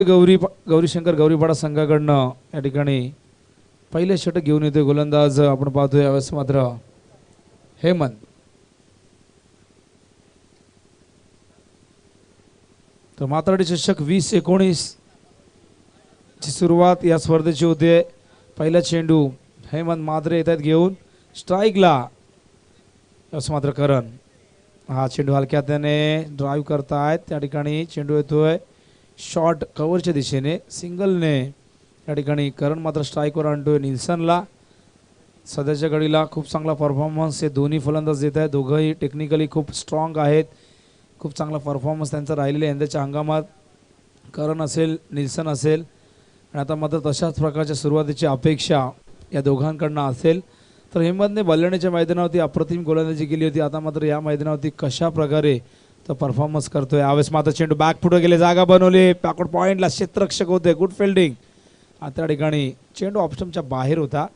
गौरीशंकर गौरीपाडा संघाकडनं या ठिकाणी पहिले षटक घेऊन येतोय गोलंदाज आपण पाहतोय यावेळेस मात्र हेमंत. तर मात्राडी चषक 20-19 ची सुरुवात या स्पर्धेची होते. पहिला चेंडू हेमंत मात्रे येतात घेऊन स्ट्राईकला. यावेळेस मात्र करण हा चेंडू हलक्याने ड्राईव्ह करतायत. त्या ठिकाणी चेंडू येतोय शॉर्ट कव्हरच्या दिशेने सिंगलने. या ठिकाणी करण मात्र स्ट्राईकवर आणतोय निल्सनला. सध्याच्या घडीला खूप चांगला परफॉर्मन्स हे दोन्ही फलंदाज देत आहेत. दोघंही टेक्निकली खूप स्ट्रॉंग आहेत. खूप चांगला परफॉर्मन्स त्यांचा राहिलेला आहे यंदाच्या हंगामात. करण असेल निल्सन असेल आणि आता मात्र तशाच प्रकारच्या सुरुवातीची अपेक्षा या दोघांकडनं असेल. तर हेमंतने बल्लाण्याच्या मैदानावरती अप्रतिम गोलंदाजी केली होती. आता मात्र या मैदानावरती कशा प्रकारे तो परफॉर्मन्स करतोय. यावेळेस मात्र चेंडू बॅक पुढे गेले, जागा बनवली, बॅकवर्ड पॉईंटला क्षेत्ररक्षक होते, गुड फिल्डिंग. त्या ठिकाणी चेंडू ऑप्शनच्या बाहेर होता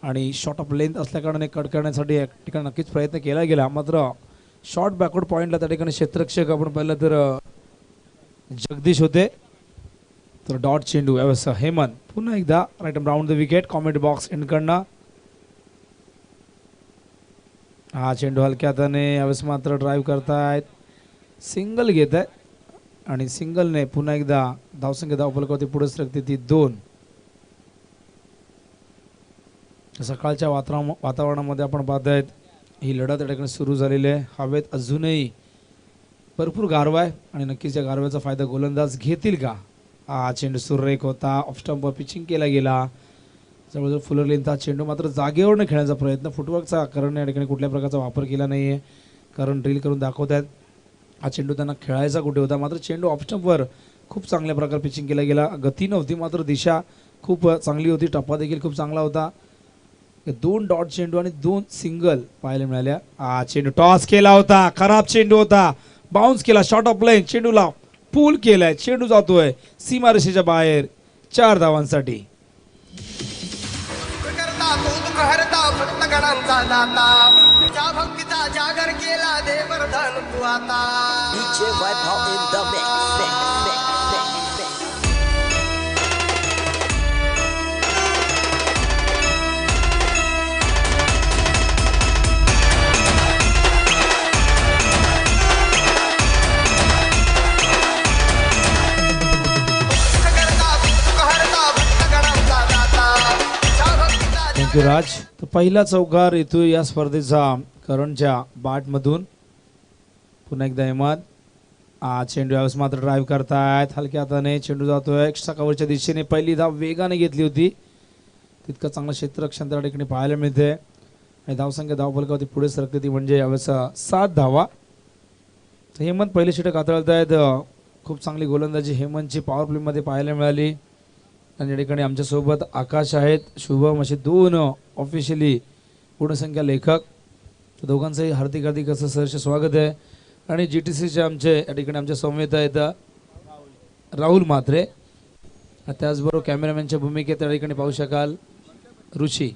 आणि शॉर्ट ऑफ लेंथ असल्याकारणाने कट करण्यासाठी या ठिकाणी नक्कीच प्रयत्न केला गेला. मात्र शॉर्ट बॅकवर्ड पॉईंटला त्या ठिकाणी क्षेत्ररक्षक आपण पाहिलं तर जगदीश होते. तर डॉट चेंडू यावेळेस हेमंत पुन्हा एकदा right round the wicket. Comment box एंडकडनं हा चेंडू हलक्याने यावेळेस मात्र ड्राईव्ह करतायत, सिंगल घेत आहे आणि सिंगलने पुन्हा एकदा धावसंख्या धावफलकावरती पुढे सरकते ती 2. सकाळच्या वातावरणामध्ये आपण पाहतायत ही लढत या ठिकाणी सुरू झालेली आहे. हवेत अजूनही भरपूर गारवा आहे आणि नक्कीच या गारव्याचा फायदा गोलंदाज घेतील का. हा चेंडू सुरेख होता, ऑफ स्टंपवर पिचिंग केला गेला, जवळजवळ फुलर लेंथ. हा चेंडू मात्र जागेवरनं खेळण्याचा प्रयत्न, फुटवर्कचा करण या ठिकाणी कुठल्या प्रकारचा वापर केला नाही आहे. कारण ड्रिल करून दाखवत आहेत हा चेंडू त्यांना खेळायचा कुठे होता. मात्र चेंडू ऑफ स्टंपवर खूप चांगल्या प्रकारे पिचिंग केला गेला. गती नव्हती मात्र दिशा खूप चांगली होती, टप्पा देखील खूप चांगला होता. 2 डॉट चेंडू आणि 2 सिंगल पाहायला मिळाल्या. हा चेंडू टॉस केला होता, खराब चेंडू होता, बाउन्स केला, शॉर्ट ऑफ लाईन, चेंडूला पूल केलाय, चेंडू जातोय सीमारेषेच्या बाहेर 4 धावांसाठी. जागर केला देवर्धन तू आता. थँक्यू राज. तर पहिला चौकार येतोय या स्पर्धेचा करणच्या बॅटमधून. पुन्हा एकदा हेमंत चेंडू यावेळेस मात्र ड्राईव्ह करतायत हलक्या हाताने. चेंडू जातोय एक्स्ट्रा कव्हरच्या दिशेने. पहिली धाव वेगाने घेतली होती, तितकं चांगलं क्षेत्ररक्षण त्या ठिकाणी पाहायला मिळते आणि धावसंख्या धावफलकावरती पुढे सरकते ती म्हणजे यावेळेस 7 धावा. तर हेमंत पहिले षटक हाताळत आहेत. खूप चांगली गोलंदाजी हेमंतची पॉवर प्लेमध्ये पाहायला मिळाली. आणि या ठिकाणी आमच्यासोबत आकाश आहेत, शुभम, असे 2 ऑफिशियली गुणसंख्या लेखक. तर दोघांचंही हार्दिक हार्दिक असं सहर्ष स्वागत आहे. आणि GTCचे आमचे या ठिकाणी आमच्या संवेद आहेत राहुल म्हात्रे. त्याचबरोबर कॅमेरामॅनच्या भूमिकेत त्या ठिकाणी पाहू शकाल रुची.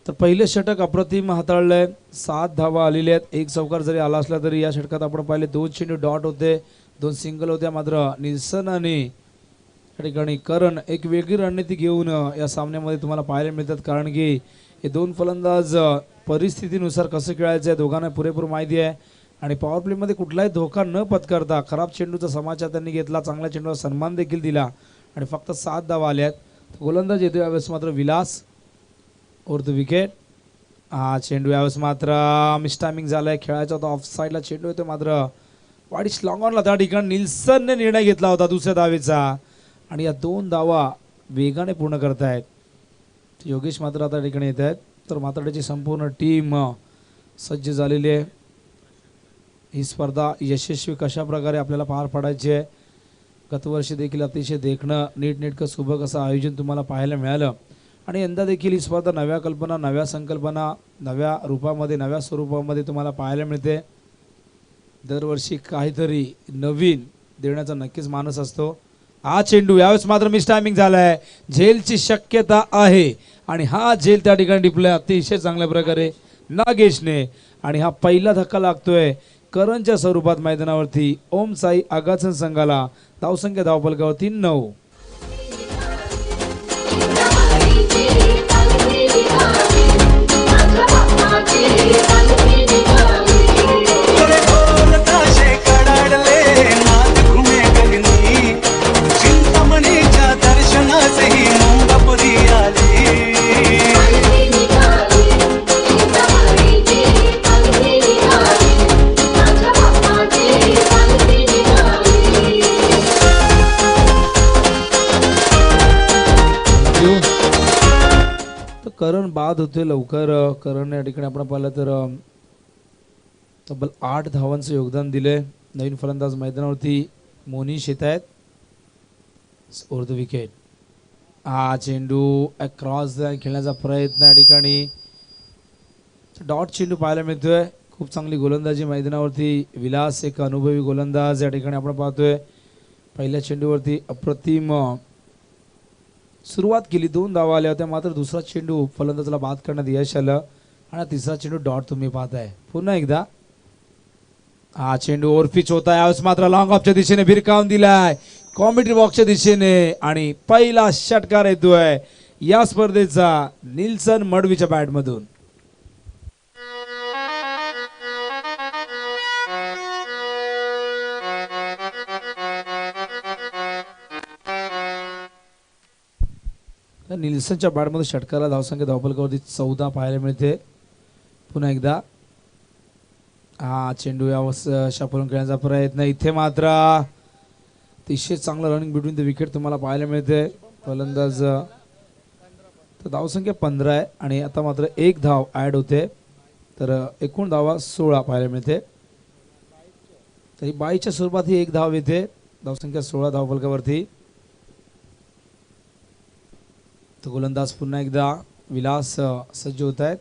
तर पहिले षटक अप्रतिम हाताळलंय, 7 धावा आलेल्या आहेत. 1 चौकार जरी आला असला तरी या षटकात आपण पाहिले 2 चेंडू डॉट होते, 2 सिंगल होत्या. मात्र निल्सन आणि या ठिकाणी करण एक वेगळी रणनीती घेऊन या सामन्यामध्ये तुम्हाला पाहायला मिळतात. कारण की हे 2 फलंदाज परिस्थितीनुसार कसं खेळायचं आहे दोघांना पुरेपूर माहिती आहे. आणि पॉवर प्लेमध्ये कुठलाही धोका न पत्करता खराब चेंडूचा समाचार त्यांनी घेतला, चांगल्या चेंडूला सन्मान देखील दिला आणि फक्त 7 धावा आल्यात. गोलंदाज येतो यावेळेस मात्र विलास ओव्हर द विकेट. हा चेंडू यावेळेस मात्र मिस टायमिंग झालाय, खेळायचा होता ऑफ साईडला चेंडू येतो मात्र वाईट लॉंग ऑनला. त्या ठिकाणी निल्सनने निर्णय घेतला होता दुसऱ्या धावेचा आणि या 2 धावा वेगाने पूर्ण करतायत. योगेश मात्र आता ठिकाणी येत आहेत. तर मात्राची संपूर्ण टीम सज्ज झालेली आहे. ही स्पर्धा यशस्वी कशा प्रकारे आपल्याला पार पाडायची आहे. गतवर्षी देखील अतिशय देखणं नीटनेटकं सुबक असं आयोजन तुम्हाला पाहायला मिळालं आणि यंदा देखील ही स्पर्धा नव्या कल्पना, नव्या संकल्पना, नव्या रूपामध्ये, नव्या स्वरूपामध्ये तुम्हाला पाहायला मिळते. दरवर्षी काहीतरी नवीन देण्याचा नक्कीच मानस असतो. हा चेंडू यावेळेस मात्र मिस टायमिंग झालाय, झेलची शक्यता आहे आणि हा झेल त्या ठिकाणी टिपलाय अतिशय चांगल्या प्रकारे नागेशने. आणि हा पहिला धक्का लागतोय करणच्या स्वरूपात मैदानावरती ओम साई आगासन संघाला धावसंख्या धावफलकावरती 9. तर करण बाद होते लवकर. करण या ठिकाणी आपण पाहिलं तर तब्बल 8 धावांचं योगदान दिले. नवीन फलंदाज मैदानावरती मोनीश येत आहेत. Over the wicket. हा चेंडू अक्रॉस खेळण्याचा प्रयत्न या ठिकाणी डॉट चेंडू पाहायला मिळतोय. खूप चांगली गोलंदाजी मैदानावरती विलास एक अनुभवी गोलंदाज या ठिकाणी आपण पाहतोय. पहिल्या चेंडूवरती अप्रतिम सुरुवात केली. 2 धावा आल्या होत्या मात्र दुसरा चेंडू फलंदाजाला बाद करण्यात यश आलं आणि तिसरा चेंडू डॉट तुम्ही पाहताय. पुन्हा एकदा हा चेंडू ओव्हरपिच होता. यावेळेस मात्र लॉंग ऑफच्या दिशेने भिरकावून दिलाय कॉमेंट्री बॉक्सच्या दिशेने आणि पहिला षटकार येतोय या स्पर्धेचा निल्सन मडवीच्या बॅटमधून. निल्सनच्या बॅटमध्ये षटकाला धावसंख्या धावफलकावरती 14 पाहायला मिळते. पुन्हा एकदा हा चेंडू या शापरून खेळण्याचा प्रयत्न. इथे मात्र अतिशय चांगलं रनिंग बिटवीन द विकेट तुम्हाला पाहायला मिळते. फलंदाज तर धावसंख्या 15 आहे आणि आता मात्र 1 धाव ॲड होते तर एकूण धावा 16 पाहायला मिळते. तरी 22च्या स्वरूपात ही 1 धाव येते. धावसंख्या 16 धावफलकावरती. तो गोलंदाज पुन्हा एकदा विलास सज्ज होत आहेत.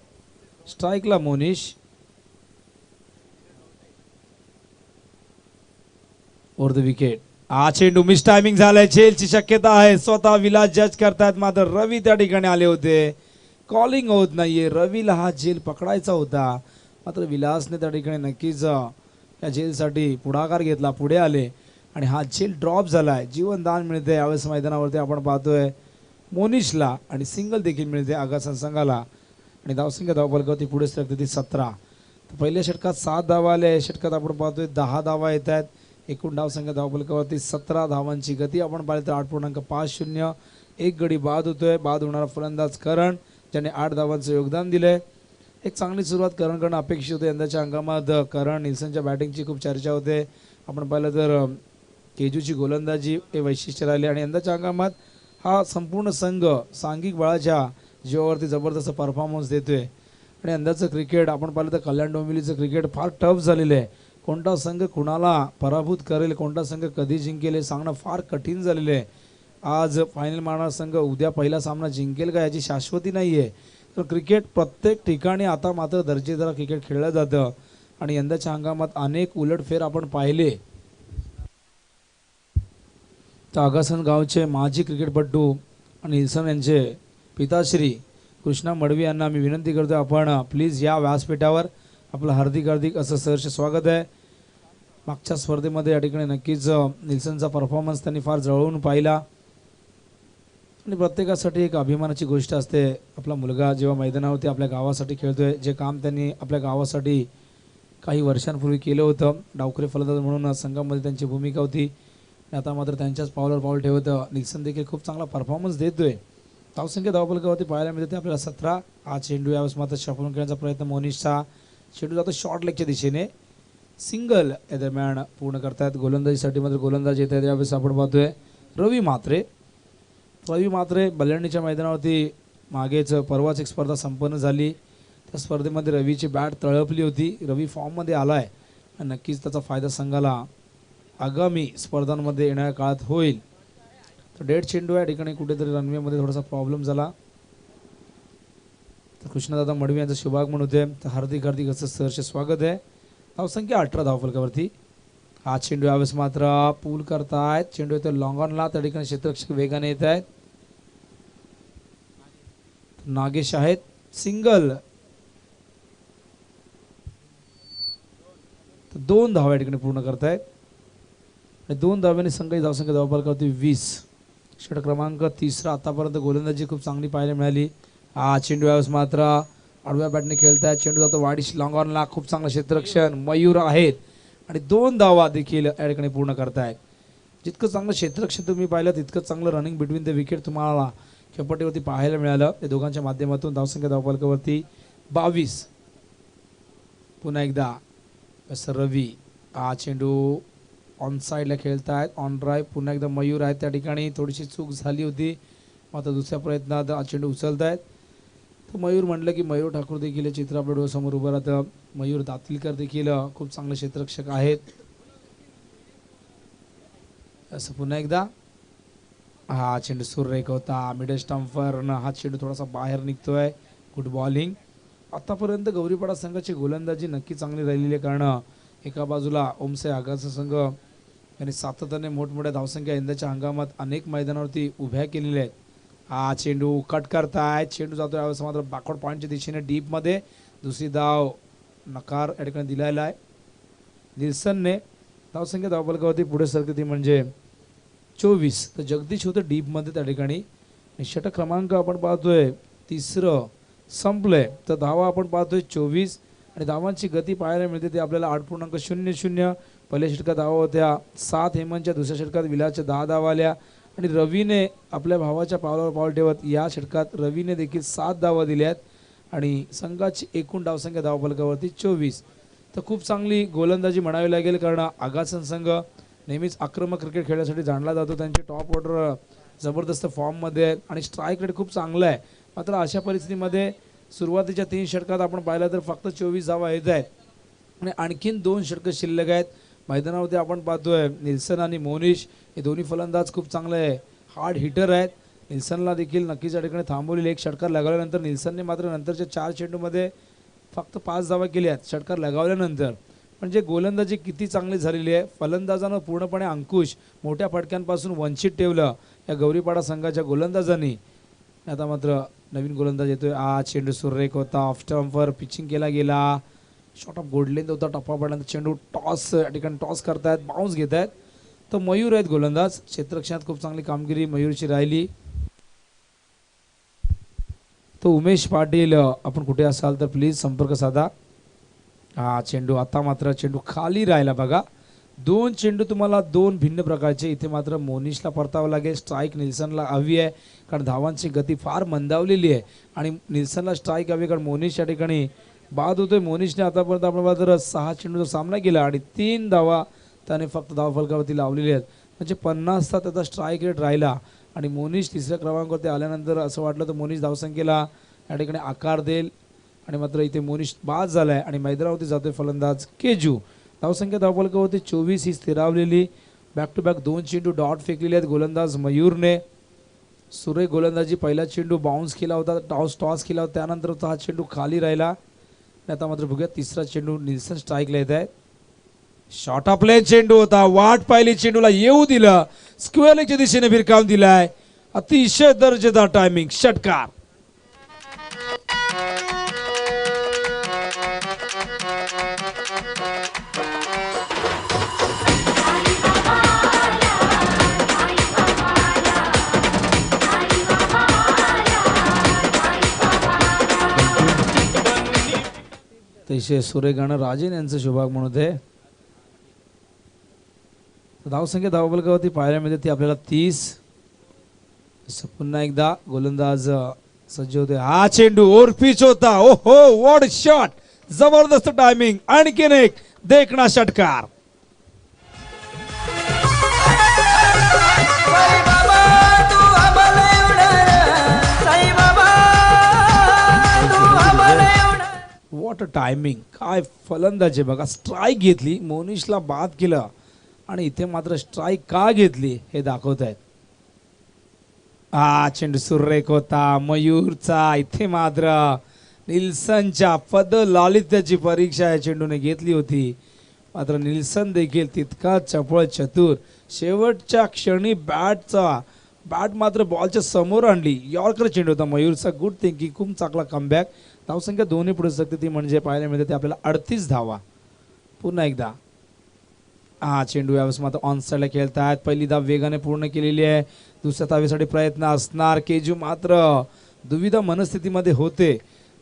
स्ट्राईकला मोनीश. Over the wicket. हा चेंडू मिस टायमिंग झालाय. झेलची शक्यता आहे. स्वतः विलास जज करतायत मात्र रवी त्या ठिकाणी आले होते. कॉलिंग होत नाहीये. रवीला हा झेल पकडायचा होता मात्र विलासने त्या ठिकाणी नक्कीच या झेलसाठी पुढाकार घेतला. पुढे आले आणि हा झेल ड्रॉप झालाय. जीवनदान मिळते यावेळेस मैदानावरती आपण पाहतोय मोनीशला आणि सिंगल देखील मिळते आगासन संघाला आणि धावसंख्या धावफलकावरती पुढे सरकते ती 17. तर पहिल्या षटकात 7 धावा आल्या. या षटकात आपण पाहतोय 10 धावा येत आहेत. एकूण धावसंख्या धावफलकावरती 17 धावांची गती आपण पाहिली तर 8.50. एक गडी बाद होतोय. बाद होणारा फलंदाज करण ज्याने 8 धावांचं योगदान दिलंय. एक चांगली सुरुवात करणकडनं अपेक्षित होते. यंदाच्या हंगामात करण निल्सनच्या बॅटिंगची खूप चर्चा होते. आपण पाहिलं तर केजूची गोलंदाजी हे वैशिष्ट्य राहिले आणि यंदाच्या हंगामात हा संपूर्ण संघ सांघिक बळाच्या जीवावरती जबरदस्त परफॉर्मन्स देतोय आणि यंदाचं क्रिकेट आपण पाहिलं तर कल्याण डोंबिवलीचं क्रिकेट फार टफ झालेलं आहे. कोणता संघ कुणाला पराभूत करेल, कोणता संघ कधी जिंकेल हे सांगणं फार कठीण झालेलं आहे. आज फायनल मारणारा संघ उद्या पहिला सामना जिंकेल का याची शाश्वती नाही आहे. तर क्रिकेट प्रत्येक ठिकाणी आता मात्र दर्जेदार क्रिकेट खेळलं जातं आणि यंदाच्या हंगामात अनेक उलटफेर आपण पाहिले. तर आगासन गावचे माजी क्रिकेटपटू आणि निल्सन यांचे पिताश्री कृष्णा मडवी यांना मी विनंती करतो आपण प्लीज या व्यासपीठावर. आपलं हार्दिक असं सहर्ष स्वागत आहे. मागच्या स्पर्धेमध्ये या ठिकाणी नक्कीच निल्सनचा परफॉर्मन्स त्यांनी फार जवळून पाहिला आणि प्रत्येकासाठी एक अभिमानाची गोष्ट असते. आपला मुलगा जेव्हा मैदानावरती आपल्या गावासाठी खेळतोय, जे काम त्यांनी आपल्या गावासाठी काही वर्षांपूर्वी केलं होतं, डावखुरी फलंदाज म्हणून संघामध्ये त्यांची भूमिका होती. आता मात्र त्यांच्याच पावलावर पाऊल ठेवत निल्सन देखील खूप चांगला परफॉर्मन्स देतोय. धावसंख्या धावफलकावरती पाहायला मिळते आपल्याला 17. हा चेंडू यावेळेस मात्र शफलून खेळण्याचा प्रयत्न मोनीशचा. चेंडू जातो शॉर्ट लेगच्या दिशेने. सिंगल या दरम्यान पूर्ण करतायत. गोलंदाजीसाठी मात्र गोलंदाज येत आहेत. यावेळेस आपण पाहतोय रवी मात्रे बल्याणीच्या मैदानावरती मागेच परवाच एक स्पर्धा संपन्न झाली. त्या स्पर्धेमध्ये रवीची बॅट तळपली होती. रवी फॉर्ममध्ये आलाय आणि नक्कीच त्याचा फायदा संघाला आगामी स्पर्धांमध्ये येणाऱ्या काळात होईल. तर डेड चेंडू या ठिकाणी कुठेतरी रनवेमध्ये थोडासा प्रॉब्लेम झाला. तर कृष्णदादा मडवी यांचं शुभागमन होते. तर हार्दिक असं सहर्ष स्वागत आहे. धावसंख्या 18 धावफलकावरती. हा चेंडू यावेळेस मात्र पूल करतायत. चेंडू येतो लॉंग ऑनला. त्या ठिकाणी क्षेत्ररक्षक वेगाने येत आहेत. नागेश आहेत. सिंगल. तर 2 धावा या ठिकाणी पूर्ण करतायत आणि 2 धाव्यांनी संघाची धावसंख्या धावफलकावरती 20. षटक क्रमांक 3 आतापर्यंत गोलंदाजी खूप चांगली पाहायला मिळाली. चेंडू यावेळेस मात्र आडव्या बॅटने खेळतायत. चेंडू जातो वाडीश लॉंगॉनला. खूप चांगलं क्षेत्ररक्षण मयूर आहेत आणि 2 धावा देखील या ठिकाणी पूर्ण करतायत. जितकं चांगलं क्षेत्ररक्षण तुम्ही पाहिलं तितकं चांगलं रनिंग बिटवीन द विकेट तुम्हाला खेळपट्टीवरती पाहायला मिळालं. ते दोघांच्या माध्यमातून धावसंख्या धावफलकावरती 22. पुन्हा एकदा रवी चेंडू ऑन साईडला खेळतायत. ऑन ड्राईव्ह पुन्हा एकदा मयूर आहेत त्या ठिकाणी. थोडीशी चूक झाली होती मात्र दुसऱ्या प्रयत्नात चेंडू उचलतायत. तर मयूर म्हटलं की मयूर ठाकूर देखील हे चित्र आपल्या डोळ्यासमोर उभं राहतं. मयूर दातीलकर देखील खूप चांगले क्षेत्ररक्षक आहेत. असं पुन्हा एकदा चेंडू सुरेख होता. मिडल स्टंपवरनं हा चेंडू थोडासा बाहेर निघतोय. Good bowling. आतापर्यंत गौरीपाडा संघाची गोलंदाजी नक्की चांगली राहिलेली आहे कारण एका बाजूला ओमसे आगाचा संघ यांनी सातत्याने मोठमोठ्या धावसंख्या यंदाच्या हंगामात अनेक मैदानावरती उभ्या केलेल्या आहेत. चेंडू कट करताय. चेंडू जातो यावेळेस मात्र बॅकवर्ड पॉईंटच्या दिशेने डीपमध्ये. दुसरी धाव नकार या ठिकाणी दिलेला आहे. निल्सनने धावसंख्या धावफलकावरती पुढे सरकते ती म्हणजे 24. तर जगदीश होतं डीपमध्ये त्या ठिकाणी. षटक क्रमांक आपण पाहतोय 3 संपलंय. तर धावा आपण पाहतोय 24 आणि धावांची गती पाहायला मिळते ते आपल्याला 8.00. पहिल्या षटकात धावा होत्या 7 हेमंतच्या. दुसऱ्या षटकात विलासच्या 10 धावा आल्या आणि रवीने आपल्या भावाच्या पावलावर पाऊल ठेवत या षटकात रवीने देखील 7 धावा दिल्यात आणि संघाची एकूण धावसंख्या धावफलकावरती 24. तर खूप चांगली गोलंदाजी म्हणावी लागेल कारण आगासन संघ नेहमीच आक्रमक क्रिकेट खेळण्यासाठी जाणला जातो. त्यांचे टॉप ऑर्डर जबरदस्त फॉर्ममध्ये आहेत आणि स्ट्राईक रेट खूप चांगला आहे. मात्र अशा परिस्थितीमध्ये सुरुवातीच्या 3 षटकात आपण पाहिलं तर फक्त 24 धावा येत आहेत आणि आणखीन 2 षटकं शिल्लक आहेत. मैदानावरती आपण पाहतोय निल्सन आणि मोनिश हे दोन्ही फलंदाज खूप चांगले हार्ड हिटर आहेत. निल्सनला देखील नक्कीच या ठिकाणी थांबवलेली. एक षटकार लगावल्यानंतर निल्सनने मात्र नंतरच्या 4 चेंडूमध्ये फक्त 5 धावा केल्या आहेत षटकार लगावल्यानंतर. म्हणजे गोलंदाजी किती चांगली झालेली आहे. फलंदाजानं पूर्णपणे अंकुश मोठ्या फटक्यांपासून वंचित ठेवलं या गौरीपाडा संघाच्या गोलंदाजांनी. आता मात्र नवीन गोलंदाज येतोय. चेंडू सुरेख होता. ऑफ स्टंपवर पिचिंग केला गेला. शॉट ऑफ गोडलेंद होता. टप्पा पडल्यानंतर चेंडू टॉस या ठिकाणी टॉस करतायत. बाउन्स घेत आहेत. तर मयूर आहेत गोलंदाज. क्षेत्ररक्षणात खूप चांगली कामगिरी मयूरची राहिली. तो उमेश पाटील आपण कुठे असाल तर प्लीज संपर्क साधा. चेंडू आता मात्र चेंडू खाली राहिला बघा. 2 चेंडू तुम्हाला 2 भिन्न प्रकारचे. इथे मात्र मोनिशला परतावं लागेल. स्ट्राईक निल्सनला हवी आहे कारण धावांची गती फार मंदावलेली आहे आणि निल्सनला स्ट्राईक हवी कारण मोनिश या ठिकाणी बाद होतोय. मोनिशने आतापर्यंत आपण जर 6 चेंडूचा सामना केला आणि 3 धावा त्याने फक्त धावफलकावरती लावलेली आहेत. म्हणजे 50चा त्याचा स्ट्राईक रेट राहिला आणि मोनिश 3ऱ्या क्रमांकावरती आल्यानंतर असं वाटलं तर मोनिश धावसंख्येला या ठिकाणी आकार देईल आणि मात्र इथे मोनिश बाद झालाय आणि मैदानावरती जातोय फलंदाज केजू. धावसंख्या धावफलकावरती 24 ही स्थिरावलेली. बॅक टू बॅक 2 चेंडू डॉट फेकलेले आहेत गोलंदाज मयूरने. सुरेख गोलंदाजी. पहिला चेंडू बाउन्स केला होता. टॉस केला होता. त्यानंतर हा चेंडू खाली राहिला. आता मात्र बघूया 3रा चेंडू निल्सन स्ट्राईकला येत आहे. शॉर्ट ऑफ लेन चेंडू होता. वाट पाहिली. चेंडूला येऊ दिलं. स्क्वेअर लेगच्या दिशेने भिरकावून दिलाय. अतिशय दर्जेदार टायमिंग. षटकार. अतिशय सुरेख गाणं राजेन यांचं शुभाग म्हणून आहे. धावसंख्या धावफलकावरती पाहायला मिळते ती आपल्याला 30. पुन्हा एकदा गोलंदाज सज्ज होते. चेंडू ओव्हर पिच होता. ओहो व्हॉट शॉट. जबरदस्त टायमिंग. आणखीन एक देखणा षटकार. What timing. काय फलंदाजी बघा. स्ट्राईक घेतली. मोनिशला बाद केलं आणि इथे मात्र स्ट्राईक का घेतली हे दाखवत आहेत. चेंडू सुरेख होता मयूरचा. इथे मात्र निल्सनच्या पद लालित्याची परीक्षा या चेंडूने घेतली होती. मात्र निल्सन देखील तितका चपळ चतुर. शेवटच्या क्षणी बॅट मात्र बॉलच्या समोर आणली. यॉर्कर चेंडू होता मयूरचा. Good thinking. खूप चांगला कमबॅक. धावसंख्या दोन्ही पुढे शकते ती म्हणजे पाहायला मिळते ते आपल्याला 38 धावा. पुन्हा एकदा हा चेंडू यावेळेस मात्र ऑन साईडला खेळतायत. पहिली धाव वेगाने पूर्ण केलेली आहे. दुसऱ्या धावेसाठी प्रयत्न असणार. केजू मात्र दुविधा मनस्थितीमध्ये होते,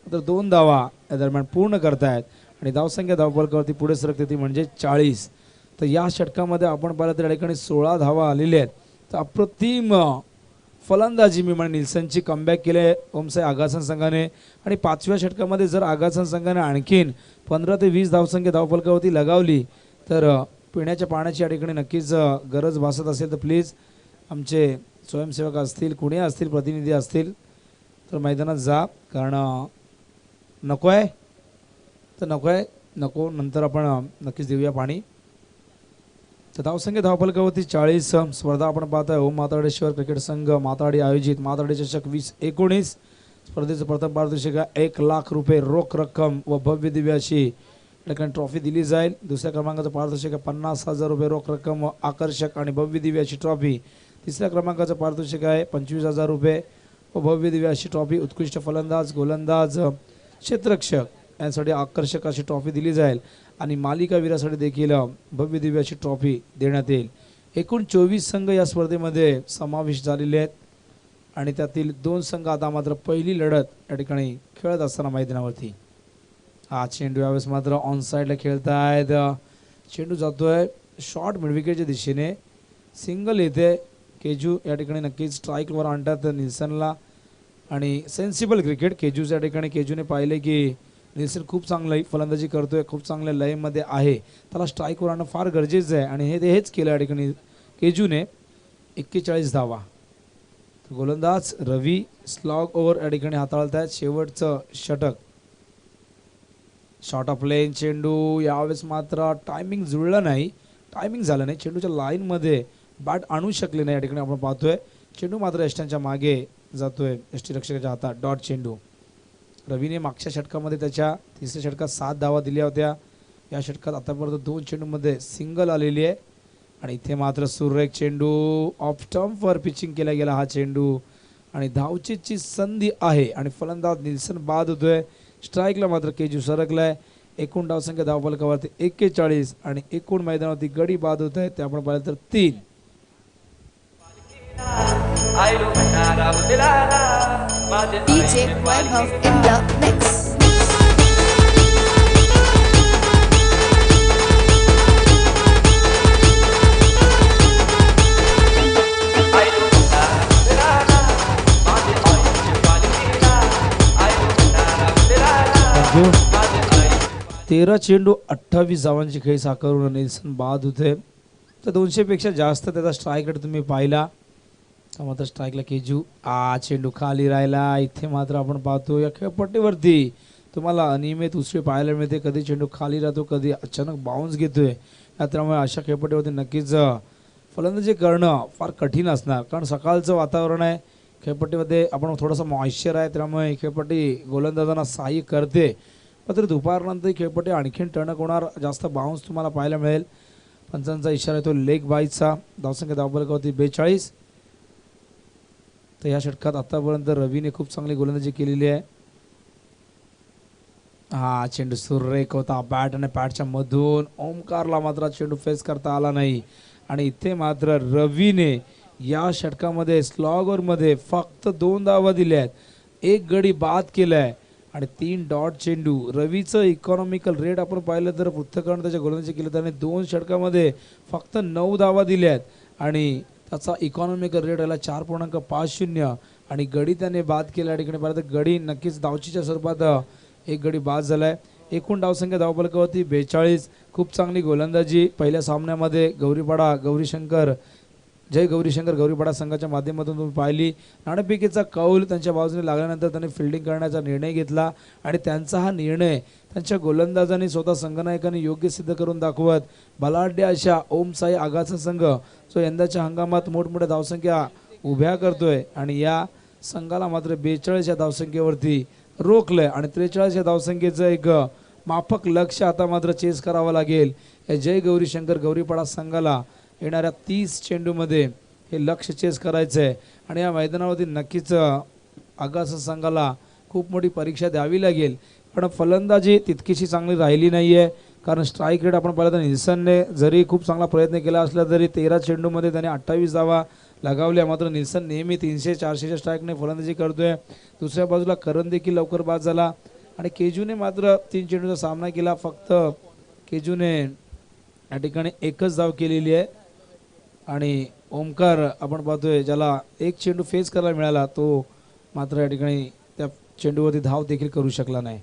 तर 2 धावा या दरम्यान पूर्ण करतायत आणि धावसंख्या धावफलकावरती पुढे सरकते ती म्हणजे 40. तर या षटकामध्ये आपण पाहिलं तर या ठिकाणी 16 धावा आलेल्या आहेत. तर अप्रतिम फलंदाजी मी म्हणेन निल्सनची कमबॅक केली आहे ओमसाई आगासन संघाने आणि 5व्या षटकामध्ये जर आगासन संघाने आणखीन 15 ते 20 धावसंख्या धावफलकावरती लगावली तर पिण्याच्या पाण्याची या ठिकाणी नक्कीच गरज भासत असेल तर प्लीज आमचे स्वयंसेवक असतील, कुणी असतील, प्रतिनिधी असतील तर मैदानात जा. कारण नको आहे तर नको आहे, नको नंतर आपण नक्कीच देऊया पाणी. तर धावसंख्या धावफलकावरती 40. स्पर्धा आपण पाहतोय ओम माताडेश्वर क्रिकेट संघ माताडी आयोजित माताडी चषक 2019 स्पर्धेचं प्रथम पारितोषिक 1,00,000 रुपये रोख रक्कम व भव्य दिव्य अशी ठिकाणी ट्रॉफी दिली जाईल. दुसऱ्या क्रमांकाचं पारितोषिक 50,000 रुपये रोख रक्कम व आकर्षक आणि भव्य दिव्य अशी ट्रॉफी. तिसऱ्या क्रमांकाचं पारितोषिक आहे 25,000 रुपये व भव्य दिव्य अशी ट्रॉफी. उत्कृष्ट फलंदाज, गोलंदाज, क्षेत्ररक्षक यांसाठी आकर्षक अशी ट्रॉफी दिली जाईल आणि मालिकावीरासाठी देखील भव्य दिव्य अशी ट्रॉफी देण्यात येईल. एकूण 24 संघ या स्पर्धेमध्ये समाविष्ट झालेले आहेत आणि त्यातील 2 संघ आता मात्र पहिली लढत या ठिकाणी खेळत असताना मैदानावरती. हा चेंडू यावेळेस मात्र ऑन साईडला खेळतायत. चेंडू जातोय शॉर्ट मिडविकेटच्या दिशेने, सिंगल येते. केजू या ठिकाणी नक्कीच स्ट्राईकवर आणतात निल्सनला आणि सेन्सिबल क्रिकेट केजूच्या ठिकाणी. केजूने पाहिले की निल्सन खूप चांगलं फलंदाजी करतोय, खूप चांगल्या लयमध्ये आहे, त्याला स्ट्राईकवर आणणं फार गरजेचं आहे आणि हेच केलं या ठिकाणी केजूने. 41 धावा. गोलंदाज रवी स्लॉग ओव्हर या ठिकाणी हाताळत आहेत. शेवटचं षटक. शॉर्ट ऑफ लेन चेंडू यावेळेस मात्र टायमिंग जुळलं नाही, टायमिंग झालं नाही. चेंडूच्या लाईनमध्ये बॅट आणू शकले नाही या ठिकाणी आपण पाहतोय. चेंडू मात्र यष्टांच्या मागे जातोय, यष्टीरक्षकाच्या हातात. डॉट चेंडू. रवीने मागच्या षटकामध्ये त्याच्या तिसऱ्या षटकात 7 धावा दिल्या होत्या. या षटकात आतापर्यंत 2 चेंडूमध्ये सिंगल आलेली आहे आणि इथे मात्र सुरेख चेंडू ऑफ स्टंपवर पिचिंग केला गेला हा चेंडू आणि धावचीची संधी आहे आणि फलंदाज निल्सन बाद होतोय. स्ट्राईकला मात्र केजू सरकलाय. एकूण धावसंख्या धावफलकावरती 41 आणि एकूण मैदानावरती गडी बाद होत आहे ते आपण पाहिलं तर 3. DJ Vaibhav in the mix. तेरा चेंडू 28 धावांची खेळी साकारून निल्सन बाद होते. तर 200 पेक्षा जास्त त्याचा स्ट्राईक रेट तुम्ही पाहिला. मात्र स्ट्राईकला केजू. चेंडू खाली राहिला. इथे मात्र आपण पाहतो या खेळपट्टीवरती तुम्हाला अनियमित उसळी पाहायला मिळते. कधी चेंडू खाली राहतो, कधी अचानक बाउन्स घेतोय. त्यामुळे अशा खेळपट्टीवरती नक्कीच फलंदाजी करणं फार कठीण असणार, कारण सकाळचं वातावरण आहे. खेळपट्टीमध्ये आपण थोडासा मॉइश्चर आहे, त्यामुळे खेळपट्टी गोलंदाजांना सहाय्य करते. मात्र दुपारनंतर खेळपट्टी आणखीन टणक होणार, जास्त बाउन्स तुम्हाला पाहायला मिळेल. पंचांचा इशारा येतो लेग बाईचा. धावसंख्या धावफलकावरती 42. तर या षटकात आतापर्यंत रवीने खूप चांगली गोलंदाजी केलेली आहे. चेंडू सुरेख होता बॅट आणि पॅडच्या मधून. ओमकारला मात्र चेंडू फेस करता आला नाही आणि इथे मात्र रवीने या षटकामध्ये स्लॉगरमध्ये फक्त 2 धावा दिल्या आहेत, 1 गडी बाद केलाय आणि 3 डॉट चेंडू. रवीचं इकॉनॉमिकल रेट आपण पाहिलं तर पृथ्वीकरण त्याच्या गोलंदाजी केली, त्याने 2 षटकामध्ये फक्त 9 धावा दिल्या आहेत आणि त्याचा इकॉनॉमिकल रेट आला 4.50 आणि गडी त्याने बाद केला. या ठिकाणी पाहिलं तर गडी नक्कीच धावचीच्या स्वरूपात 1 गडी बाद झालाय. एकूण धावसंख्या धावफलकावरती 42. खूप चांगली गोलंदाजी पहिल्या सामन्यामध्ये गौरीपाडा गौरीशंकर जय गौरीशंकर गौरीपाडा संघाच्या माध्यमातून तुम्ही पाहिली. नाणेफेकीचा कौल त्यांच्या बाजूने लागल्यानंतर त्यांनी फिल्डिंग करण्याचा निर्णय घेतला आणि त्यांचा हा निर्णय त्यांच्या गोलंदाजांनी स्वतः संघनायकांनी योग्य सिद्ध करून दाखवत बलाढ्य अशा ओमसाई आगाचा संघ जो यंदाच्या हंगामात मोठमोठ्या धावसंख्या उभ्या करतोय आणि या संघाला मात्र 42 या धावसंख्येवरती रोखलंय आणि 43 या धावसंख्येचं एक माफक लक्ष आता मात्र चेस करावं लागेल. या जय गौरीशंकर गौरीपाडा संघाला येणाऱ्या 30 चेंडूमध्ये हे लक्ष चेस करायचं आहे आणि या मैदानावरती नक्कीच आगासा संघाला खूप मोठी परीक्षा द्यावी लागेल, कारण फलंदाजी तितकीशी चांगली राहिली नाही आहे. कारण स्ट्राईक रेट आपण पाहिलं तर निल्सनने जरी खूप चांगला प्रयत्न केला असला तरी 13 चेंडूमध्ये त्याने 28 धावा लगावल्या, मात्र निल्सन नेहमी 300-400च्या स्ट्राईकने फलंदाजी करतोय. दुसऱ्या बाजूला करण देखील लवकर बाद झाला आणि केजूने मात्र 3 चेंडूचा सामना केला. फक्त केजूने या ठिकाणी एकच धाव केलेली आहे आणि ओमकार आपण पाहतोय ज्याला एक चेंडू फेस करायला मिळाला, तो मात्र या ठिकाणी त्या चेंडूवरती धाव देखील करू शकला नाही.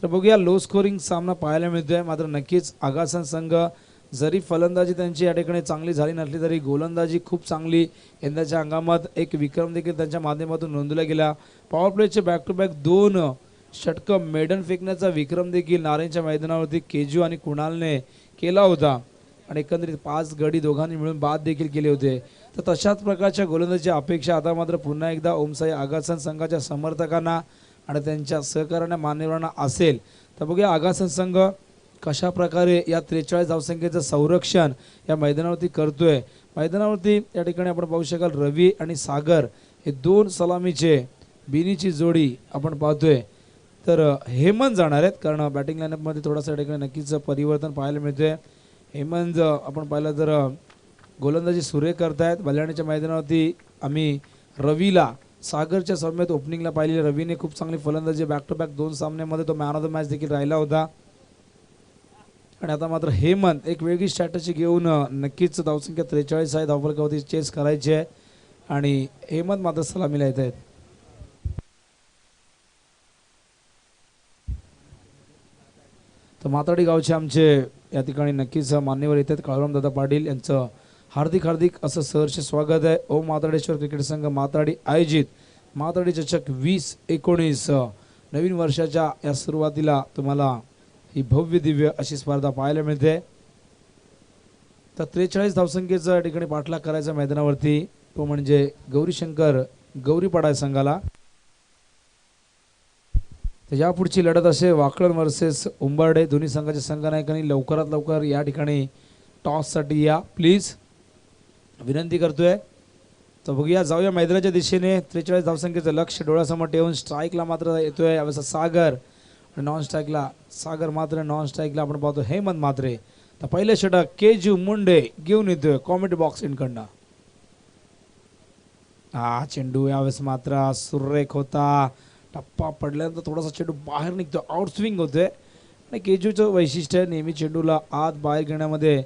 तर बघूया, लो स्कोरिंग सामना पाहायला मिळतोय. मात्र नक्कीच आगासन संघ जरी फलंदाजी त्यांची या ठिकाणी चांगली झाली नसली तरी गोलंदाजी खूप चांगली, यंदाच्या हंगामात एक विक्रम देखील त्यांच्या माध्यमातून नोंदवला गेला. पॉवर प्लेचे बॅक टू बॅक 2 षटकं मेडन फेकण्याचा विक्रम देखील नारायणच्या मैदानावरती केजू आणि कुणालने केला होता आणि एकंदरीत 5 गडी दोघांनी मिळून बाद देखील केले होते. तर तशाच प्रकारच्या गोलंदाजीची अपेक्षा आता मात्र पुन्हा एकदा ओमसाई आगासन संघाच्या समर्थकांना आणि त्यांच्या सहकार्यांना मान्यवरांना असेल. तर बघूया आगासन संघ कशा प्रकारे या 43 धावसंख्येचं संरक्षण या मैदानावरती करतोय. मैदानावरती या ठिकाणी आपण पाहू शकाल रवी आणि सागर हे 2 सलामीचे बिनीची जोडी आपण पाहतोय. तर हेमंत जाणार आहेत कारण बॅटिंग लाईनअपमध्ये थोडासा या ठिकाणी नक्कीच परिवर्तन पाहायला मिळतोय. हेमंत आपण पाहिलं तर गोलंदाजी सुरेख करतायत. बल्याणीच्या मैदानावरती आम्ही रवीला सागरच्या सामन्यात ओपनिंगला पाहिलेली. रवीने खूप चांगली फलंदाजी बॅक टू बॅक 2 सामन्यामध्ये तो मॅन ऑफ द मॅच देखील राहिला होता आणि आता मात्र हेमंत एक वेगळी स्ट्रॅटेजी घेऊन नक्कीच धावसंख्या 43 आहे, धावफलकावरती चेस करायची आहे आणि हेमंत मात्र सलामीला येत आहेत. तर माताडी गावचे आमचे या ठिकाणी नक्कीच मान्यवर येतात. काळूराम दादा पाटील यांचं हार्दिक असं सहर्ष स्वागत आहे. ओम माताडेश्वर क्रिकेट संघ माताडी आयोजित माताडी चषक 2019 नवीन वर्षाच्या या सुरुवातीला तुम्हाला ही भव्य दिव्य अशी स्पर्धा पाहायला मिळते. तर 43 धावसंख्येचा या ठिकाणी पाठलाग करायचा मैदानावरती, तो म्हणजे गौरीशंकर गौरीपाडा संघाला. तर यापुढची लढत असे वाकळण वर्सेस उंबर्डे. दोन्ही संघाच्या संघनायकांनी लवकरात लवकर या ठिकाणी टॉससाठी या प्लीज, विनंती करतोय. तर बघूया, जाऊया मैदानाच्या दिशेने. 43 धावसंख्येचं लक्ष डोळ्यासमोर ठेवून स्ट्राईकला मात्र येतोय यावेळेस सागर, नॉन स्ट्राईकला सागर मात्र, नॉन स्ट्राईकला आपण पाहतो हेमंत मात्रे. तर पहिले षटक केजू मुंडे घेऊन येतोय कॉमेडी बॉक्स इनकडनं. हा चेंडू यावेळेस मात्र सुरेख होता. टप्पा पडल्यानंतर थोडासा चेंडू बाहेर निघतो, आउट स्विंग होतोय आणि केजूचं वैशिष्ट्य आहे नेहमी चेंडूला आत बाहेर घेण्यामध्ये.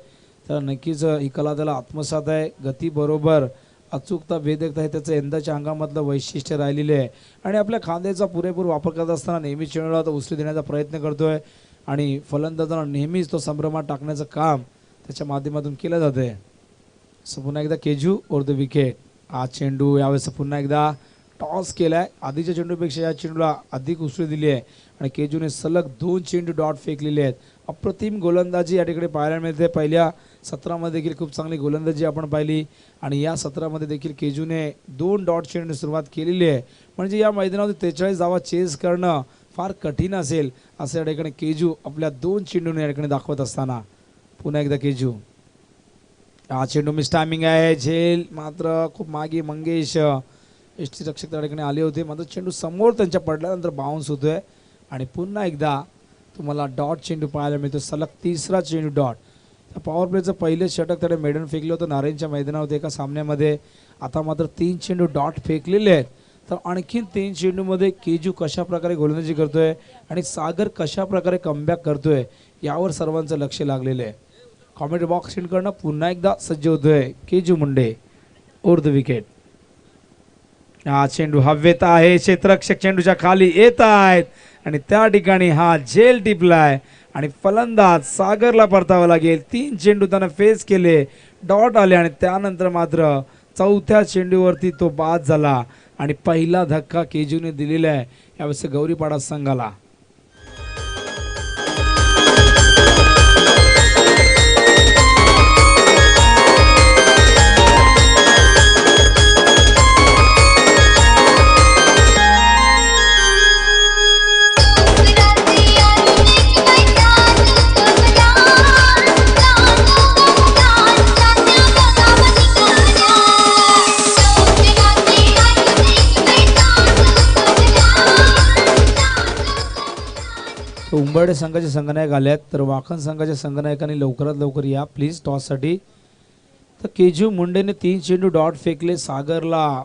तर नक्कीच ही कला त्याला आत्मसात आहे. गती बरोबर अचूकता वेदकता हे त्याचं यंदाच्या अंगामधलं वैशिष्ट्य राहिलेले आहे आणि आपल्या खांद्याचा पुरेपूर वापर करत असताना नेहमी चेंडूला तो उचली देण्याचा प्रयत्न करतोय आणि फलंदाजांना नेहमीच तो संभ्रमात टाकण्याचं काम त्याच्या माध्यमातून केलं जाते. सो पुन्हा एकदा केजू ओर द विकेट. हा चेंडू यावेळेस पुन्हा एकदा टॉस केलाय. आधीच्या चेंडूपेक्षा या चेंडूला अधिक उसळी दिली आहे आणि केजूने सलग 2 चेंडू डॉट फेकलेले आहेत. अप्रतिम गोलंदाजी या ठिकाणी पाहायला मिळते. पहिल्या सत्रामध्ये देखील खूप चांगली गोलंदाजी आपण पाहिली आणि या सत्रामध्ये देखील केजूने 2 डॉट चेंडूने सुरुवात केलेली आहे. म्हणजे या मैदानावर 43 धावा चेस करणं फार कठीण असेल असं या ठिकाणी केजू आपल्या 2 चेंडूने या ठिकाणी दाखवत असताना. पुन्हा एकदा केजू. हा चेंडू मिस टायमिंग आहे. झेल मात्र खूप मागे मंगेश एसटी रक्षक त्या ठिकाणी आले होते, मात्र चेंडू समोर त्यांच्या पडल्यानंतर बाउन्स होतोय आणि पुन्हा एकदा तुम्हाला डॉट चेंडू पाहायला मिळतो. सलग 3रा चेंडू डॉट. पॉवर प्लेचं पहिले षटक त्याने मेडन फेकलं होतं नारायणच्या मैदानावर एका सामन्यामध्ये. आता मात्र 3 चेंडू डॉट फेकलेले आहेत. तर आणखीन 3 चेंडूमध्ये केजू कशा प्रकारे गोलंदाजी करतोय आणि सागर कशा प्रकारे कमबॅक करतोय यावर सर्वांचं लक्ष लागलेलं आहे. कॉमेडी बॉक्स इनकडनं पुन्हा एकदा सज्ज होतोय केजू मुंडे ओर द विकेट. हा चेंडू हवेत आहे, क्षेत्ररक्षक चेंडूच्या खाली येत आहेत आणि त्या ठिकाणी हा झेल टिपलाय आणि फलंदाज सागरला परतावा लागेल. 3 चेंडू त्यानं फेस केले, डॉट आले आणि त्यानंतर मात्र 4थ्या चेंडूवरती तो बाद झाला आणि पहिला धक्का केजूने दिलेला आहे यावेळेस गौरीपाडा संघाला. तर उंबरडे संघाचे संघनायक आले आहेत, तर वाखन संघाच्या संघनायकांनी लवकरात लवकर या प्लीज टॉससाठी. तर केजू मुंडेने 3 चेंडू डॉट फेकले. सागरला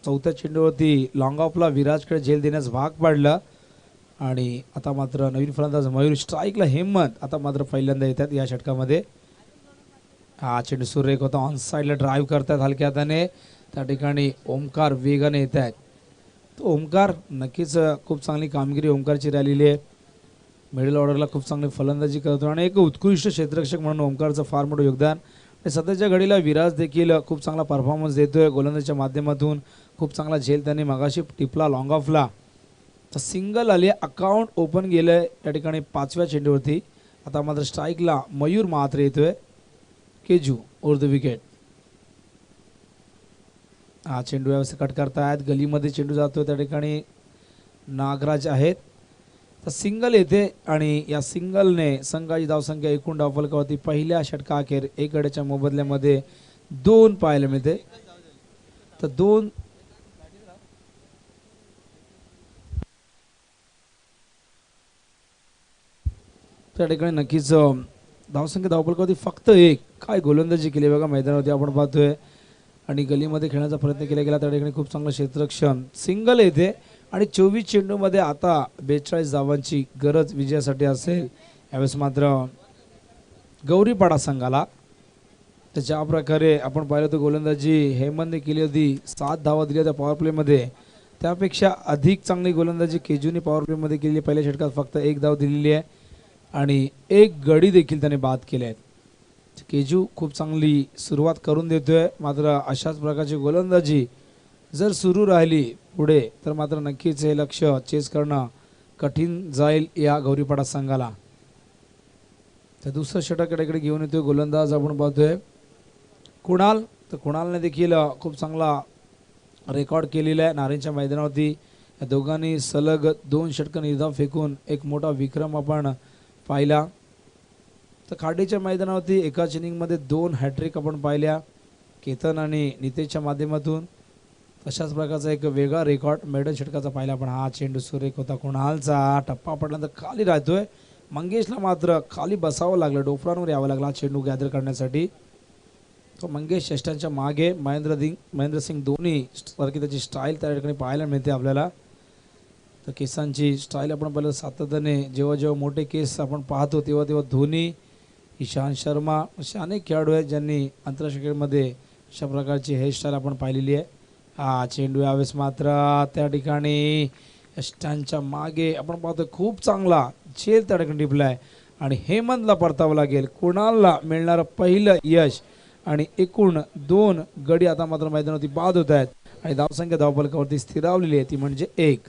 चौथ्या चेंडूवरती लॉंग ऑफला विराजकडे झेल देण्यास भाग पाडलं. आणि आता मात्र नवीन फलंदाज मयूर स्ट्राईकला. हेमंत आता मात्र पहिल्यांदा येतात या षटकामध्ये. हा चेंडू सुरेख होता. ऑन साईडला ड्राईव्ह करतात हलक्या हाताने. त्या ठिकाणी ओमकार वेगाने येत आहेत. तो ओमकार नक्कीच खूप चांगली कामगिरी ओमकारची राहिलेली आहे. मिडल ऑर्डरला खूप चांगली फलंदाजी करतो आणि एक उत्कृष्ट क्षेत्ररक्षक म्हणून ओमकारचं फार मोठं योगदान. आणि सध्याच्या घडीला विराज देखील खूप चांगला परफॉर्मन्स देतोय गोलंदाजीच्या माध्यमातून. खूप चांगला झेल त्यांनी मगाशी टिपला लॉंग ऑफला. तर सिंगल आली. अकाउंट ओपन गेलंय या ठिकाणी 5व्या चेंडूवरती. आता मात्र स्ट्राईकला मयूर मात्र येतोय. केजू ओव्हर द विकेट. हा चेंडू व्यवस्थित कट करतायत. गलीमध्ये चेंडू जातोय. त्या ठिकाणी नागराज आहेत. तर सिंगल येते आणि या सिंगलने संघाची धावसंख्या एकूण धावफलकावरती पहिल्या षटकाअखेर 1 गड्याच्या मोबदल्यामध्ये 2 पाहायला मिळते. तर 2 त्या ठिकाणी नक्कीच धावसंख्या धावफलकावरती फक्त 1. काय गोलंदाजी केली बघा मैदानावरती आपण पाहतोय. आणि गलीमध्ये खेळण्याचा प्रयत्न केला गेला. त्या ठिकाणी खूप चांगलं क्षेत्ररक्षण. सिंगल येते आणि 24 चेंडूमध्ये आता 42 धावांची गरज विजयासाठी असेल. यावेळेस मात्र गौरीपाडा संघाला. तर ज्या प्रकारे आपण पाहिलं तर गोलंदाजी हेमंतने केली होती. 7 धावा दिल्या त्या पॉवर प्लेमध्ये. त्यापेक्षा अधिक चांगली गोलंदाजी केजूने पॉवर प्लेमध्ये केली. पहिल्या षटकात फक्त 1 धाव दिलेली आहे आणि 1 गडी देखील त्याने बाद केले आहेत. केजू खूप चांगली सुरुवात करून देतोय. मात्र अशाच प्रकारची गोलंदाजी जर सुरू राहिली पुढे तर मात्र नक्कीच हे लक्ष चेस करणं कठीण जाईल या गौरीपाडा संघाला. तर दुसरं षटकाकडे घेऊन येतोय गोलंदाज आपण पाहतोय कुणाल. तर कुणालने देखील खूप चांगला रेकॉर्ड केलेला आहे नारेंच्या मैदानावरती. या दोघांनी सलग 2 षटकं निर्धाव फेकून एक मोठा विक्रम आपण पाहिला. तर खाडीच्या मैदानावरती एकाच इनिंगमध्ये 2 हॅट्रिक आपण पाहिल्या केतन आणि नितेशच्या माध्यमातून. तशाच प्रकारचा एक वेगळा रेकॉर्ड मेडल षटकाचा पाहिला आपण. हा चेंडू सुरेख होता कुणालचा. टप्पा पडल्यानंतर खाली राहतोय. मंगेशला मात्र खाली बसावं लागलं. डोफरांवर यावं लागला चेंडू गॅदर करण्यासाठी. तो मंगेश यष्टांच्या मागे महेंद्र सिंग धोनी सारखी त्याची स्टाईल त्या ठिकाणी पाहायला मिळते आपल्याला. तर केसांची स्टाईल आपण पाहिलं सातत्याने. जेव्हा जेव्हा मोठे केस आपण पाहतो तेव्हा तेव्हा धोनी, ईशांत शर्मा असे अनेक खेळाडू आहेत ज्यांनी आंतरराष्ट्रीय क्रिकेटमध्ये अशा प्रकारची हेअरस्टाईल आपण पाहिलेली आहे. हा चेंडू यावेळेस मात्र त्या ठिकाणी यष्टांच्या मागे आपण पाहतो खूप चांगला झेल त्या ठिकाणी टिपलाय आणि हेमंतला परतावं लागेल. कुणालला मिळणारं पहिलं यश आणि एकूण 2 गडी आता मात्र मैदानावरती बाद होत आहेत आणि धावसंख्या धावफलकावरती स्थिरावलेली आहे ती म्हणजे 1.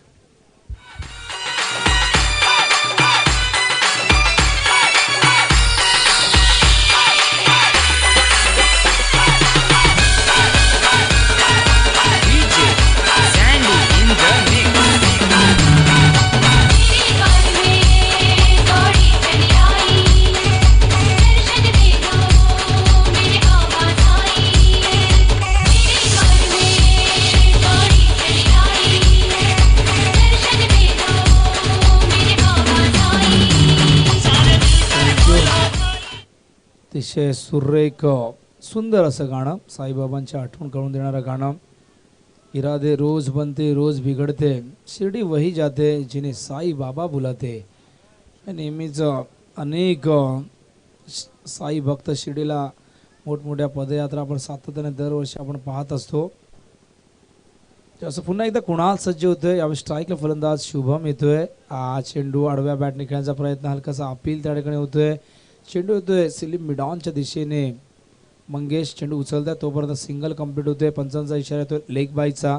अतिशय सुरेख सुंदर असं गाणं. साईबाबांची आठवण करून देणारं गाणं. इरादे रोज बनते रोज बिघडते, शिर्डी वही जाते जिने साई बाबा बुलाते. नेहमीच अनेक साई भक्त शिर्डीला मोठमोठ्या पदयात्रा आपण सातत्याने दरवर्षी आपण पाहत असतो. असं पुन्हा एकदा कुणाल सज्ज होतोय. यावेळी स्ट्राईकला फलंदाज शुभम येतोय. हा चेंडू आडव्या बॅटने खेळण्याचा प्रयत्न, हलकासा अपील त्या ठिकाणी होतोय. चेंडू होतोय सिलीम मिडॉनच्या दिशेने. मंगेश चेंडू उचलतात तोपर्यंत सिंगल कंप्लीट होतोय. पंचांचा इशारा येतोय लेग बायचा.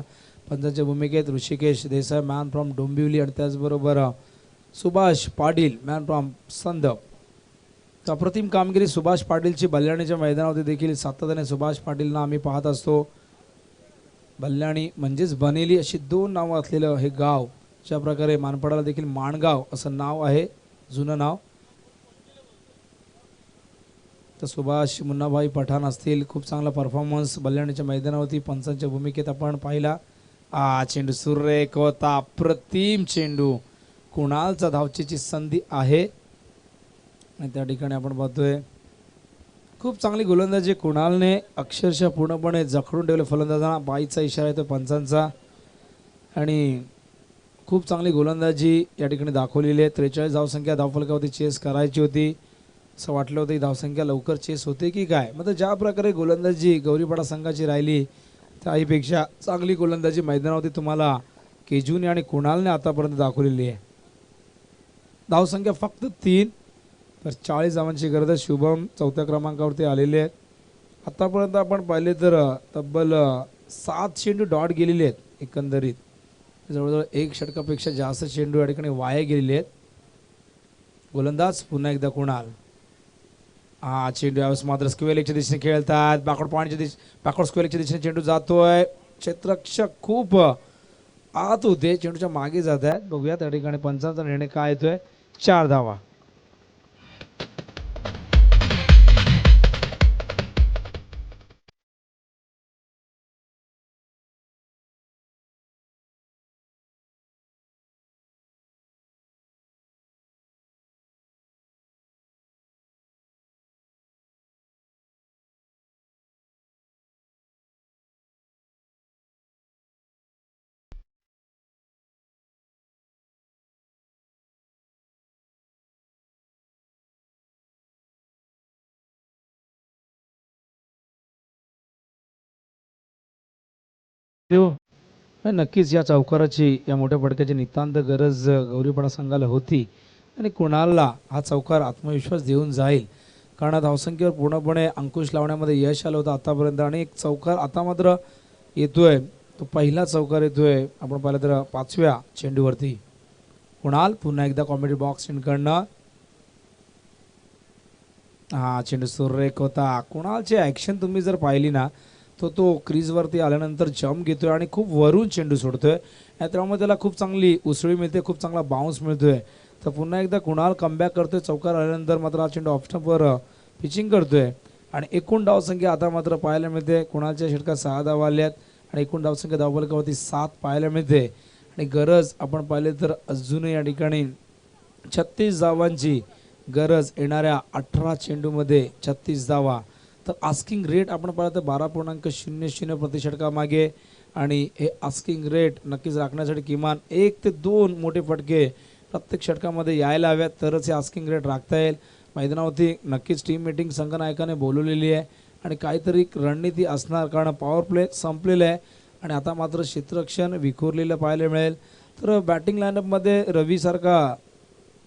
पंचांच्या भूमिकेत ऋषिकेश देसाई मॅन फ्रॉम डोंबिवली आणि त्याचबरोबर सुभाष पाटील मॅन फ्रॉम संदप. अप्रतिम कामगिरी सुभाष पाटीलची बल्याणीच्या मैदानावरती देखील सातत्याने सुभाष पाटीलना आम्ही पाहत असतो. बल्याणी म्हणजेच बनेली अशी 2 नावं असलेलं हे गाव. ज्या प्रकारे मानपाडाला देखील माणगाव असं नाव आहे, जुनं नाव. तर सुभाष मुन्नाभाई पठाण असतील, खूप चांगला परफॉर्मन्स बल्याणीच्या मैदानावरती पंचांच्या भूमिकेत आपण पाहिला. चेंडू सुरेख होता, अप्रतिम चेंडू कुणालचा धावचीची संधी आहे आणि त्या ठिकाणी आपण पाहतोय खूप चांगली गोलंदाजी कुणालने अक्षरशः पूर्णपणे जखडून ठेवले फलंदाजांना. बाईचा इशारा येतो पंचांचा आणि खूप चांगली गोलंदाजी या ठिकाणी दाखवलेली आहे. 43 धावसंख्या धावफलकावरती चेस करायची होती. असं वाटलं होतं की धावसंख्या लवकर चेस होते की काय. मग ज्या प्रकारे गोलंदाजी गौरीपाडा संघाची राहिली त्याहीपेक्षा चांगली गोलंदाजी मैदानावरती तुम्हाला केजूने आणि कुणालने आतापर्यंत दाखवलेली आहे. धावसंख्या फक्त 3 तर 40 धावांची गरज आहे. शुभम 4थ्या क्रमांकावरती आलेले आहेत. आतापर्यंत आपण पाहिले तर तब्बल 7 चेंडू डॉट गेलेले आहेत. एकंदरीत जवळजवळ 1 षटकापेक्षा जास्त चेंडू या ठिकाणी वाया गेलेले आहेत. गोलंदाज पुन्हा एकदा कुणाल. चेंडू यावेळेस मात्र स्क्वेअर लेगच्या दिशेने खेळतात. बॅकवर्ड स्क्वेअर लेगच्या दिशेने चेंडू जातोय. क्षेत्ररक्षक खूप आत होते, चेंडूच्या मागे जात आहेत. बघूया त्या ठिकाणी पंचांचा निर्णय काय येतोय. 4 धावा. नक्कीच या चौकाराची या मोठ्या फटक्याची नितांत गरज गौरीपाडा संघाला होती आणि कुणालला हा चौकार आत्मविश्वास देऊन जाईल. कारण धावसंख्येवर पूर्णपणे अंकुश लावण्यामध्ये यश आलं होतं आतापर्यंत आणि एक चौकार आता मात्र येतोय. तो पहिला चौकार येतोय आपण पाहिलं तर 5व्या चेंडूवरती. कुणाल पुन्हा एकदा कॉमेडी बॉक्स इनकडनं. चेंडू सुरेख होता. कुणालची ॲक्शन तुम्ही जर पाहिली ना तो क्रीजवरती आल्यानंतर जम्प घेतोय आणि खूप वरून चेंडू सोडतोय. त्यामुळे त्याला खूप चांगली उसळी मिळते, खूप चांगला बाउन्स मिळतोय. तर पुन्हा एकदा कुणाल कमबॅक करतोय. चौकार आल्यानंतर मात्र हा चेंडू ऑफ स्टंपवर पिचिंग करतोय आणि एकूण धावसंख्या आता मात्र पाहायला मिळते. कुणालच्या षटकात 6 धावा आल्यात आणि एकूण धावसंख्या धावफलकावरती 7 पाहायला मिळते. आणि गरज आपण पाहिले तर अजूनही या ठिकाणी 36 धावांची गरज येणाऱ्या 18 चेंडूमध्ये 36 धावा. तर आस्किंग रेट आपण पाहिलं तर 12.00 प्रति षटकामागे आणि हे आस्किंग रेट नक्कीच राखण्यासाठी किमान 1 ते 2 मोठे फटके प्रत्येक षटकामध्ये यायला हव्यात तरच हे आस्किंग रेट राखता येईल. मैदानावरती नक्कीच टीम मीटिंग संघनायकाने बोलवलेली आहे आणि काहीतरी रणनीती असणार कारण पॉवर प्ले संपलेला आहे आणि आता मात्र क्षेत्ररक्षण विखुरलेलं पाहायला मिळेल. तर बॅटिंग लाईनअपमध्ये रवीसारखा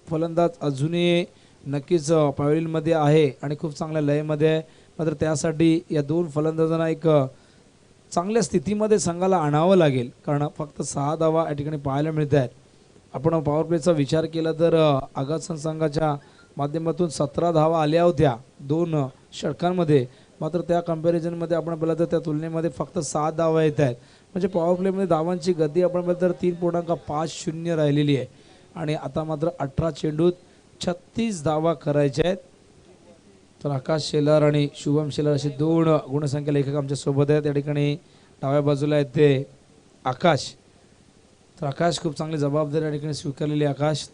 फलंदाज अजूनही नक्कीच पॅव्हलियनमध्ये आहे आणि खूप चांगल्या लयमध्ये आहे. मात्र त्यासाठी या 2 फलंदाजांना एक चांगल्या स्थितीमध्ये संघाला आणावं लागेल कारण फक्त 6 धावा या ठिकाणी पाहायला मिळत आहेत. आपण पॉवर प्लेचा विचार केला तर आगासन संघाच्या माध्यमातून 17 धावा आल्या होत्या 2 षटकांमध्ये. मात्र त्या कंपॅरिझनमध्ये आपण पाहिलं तर त्या तुलनेमध्ये फक्त 7 धावा येत आहेत. म्हणजे पॉवर प्लेमध्ये धावांची गती आपण पाहिलं तर 3.50 राहिलेली आहे आणि आता मात्र 18 चेंडूत 36 धावा करायच्या आहेत. तर आकाश शेलार आणि शुभम शेलार असे 2 गुणसंख्या लेखक आमच्या सोबत आहेत. या ठिकाणी डाव्या बाजूला आहेत ते आकाश. तर आकाश खूप चांगली जबाबदारी या ठिकाणी स्वीकारलेली आकाश.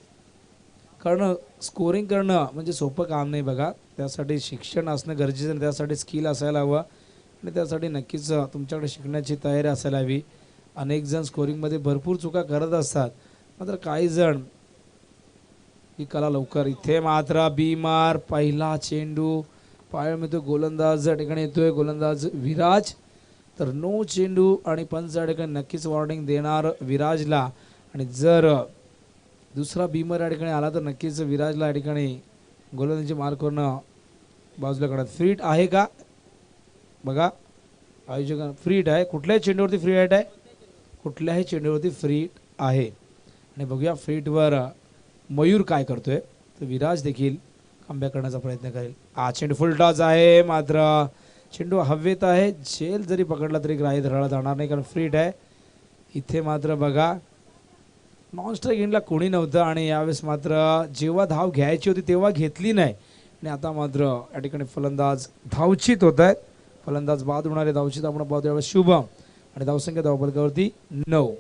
कारण स्कोरिंग करणं म्हणजे सोपं काम नाही बघा. त्यासाठी शिक्षण असणं गरजेचं आहे, त्यासाठी स्किल असायला हवं आणि त्यासाठी नक्कीच तुमच्याकडे शिकण्याची तयारी असायला हवी. अनेक जण स्कोरिंगमध्ये भरपूर चुका करत असतात मात्र काही जण ही कला लवकर. इथे मात्र बीमार पहिला चेंडू पाहायला मिळतो. गोलंदाज या ठिकाणी येतोय गोलंदाज विराज. तर 9 चेंडू आणि पंच या ठिकाणी नक्कीच वॉर्निंग देणार विराजला आणि जर दुसरा बीमर या ठिकाणी आला तर नक्कीच विराजला या ठिकाणी गोलंदाजी मार्कवरून बाजूला काढत. फ्रीट आहे का बघा आयोजक. फ्रीट आहे. कुठल्याही चेंडूवरती फ्री हाईट आहे. कुठल्याही चेंडूवरती फ्रीट आहे आणि बघूया फ्रीटवर मयूर काय करतोय. तर विराज देखील कमबॅक करण्याचा प्रयत्न करेल. चेंडू फुल टॉस आहे मात्र चेंडू हवेत आहे. झेल जरी पकडला तरी ग्राह्य धरायला जाणार नाही कारण फ्रीट आहे. इथे मात्र बघा नॉन स्ट्राईक एंडला कोणी नव्हतं आणि यावेळेस मात्र जेव्हा धाव घ्यायची होती तेव्हा घेतली नाही आणि आता मात्र या ठिकाणी फलंदाज धावचित होत आहेत. फलंदाज बाद होणारे धावचित आपण पाहतो यावेळेस शुभम आणि धावसंख्या धावफलकावरती 9.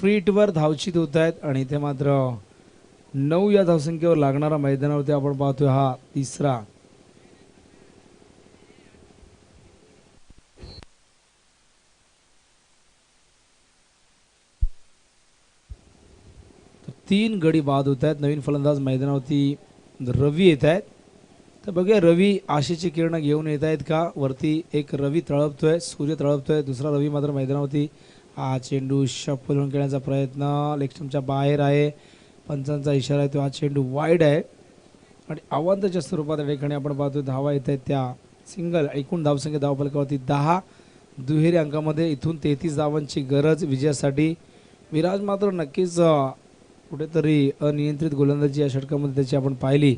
फीटवर धावचित होत आहेत आणि इथे मात्र 9 या धावसंख्येवर लागणारा मैदानावरती आपण पाहतोय हा तिसरा तर 3 गडी बाद होत आहेत. नवीन फलंदाज मैदानावरती रवी येत आहेत. तर बघूया रवी आशेची किरणं घेऊन येत आहेत का. वरती एक रवी तळपतोय, सूर्य तळपतोय, दुसरा रवी मात्र मैदानावरती. हा चेंडू शफल होऊन खेळण्याचा प्रयत्न लेग स्टंपच्या बाहेर आहे. पंचांचा इशारा आहे तो. हा चेंडू वाईड आहे आणि आव्हानाच्या स्वरूपात या ठिकाणी आपण पाहतोय धावा येत आहेत त्या सिंगल. एकूण धावसंख्या धावफलकावरती 10. दुहेरी अंकामध्ये इथून 33 धावांची गरज विजयासाठी. विराज मात्र नक्कीच कुठेतरी अनियंत्रित गोलंदाजी या षटकामध्ये त्याची आपण पाहिली.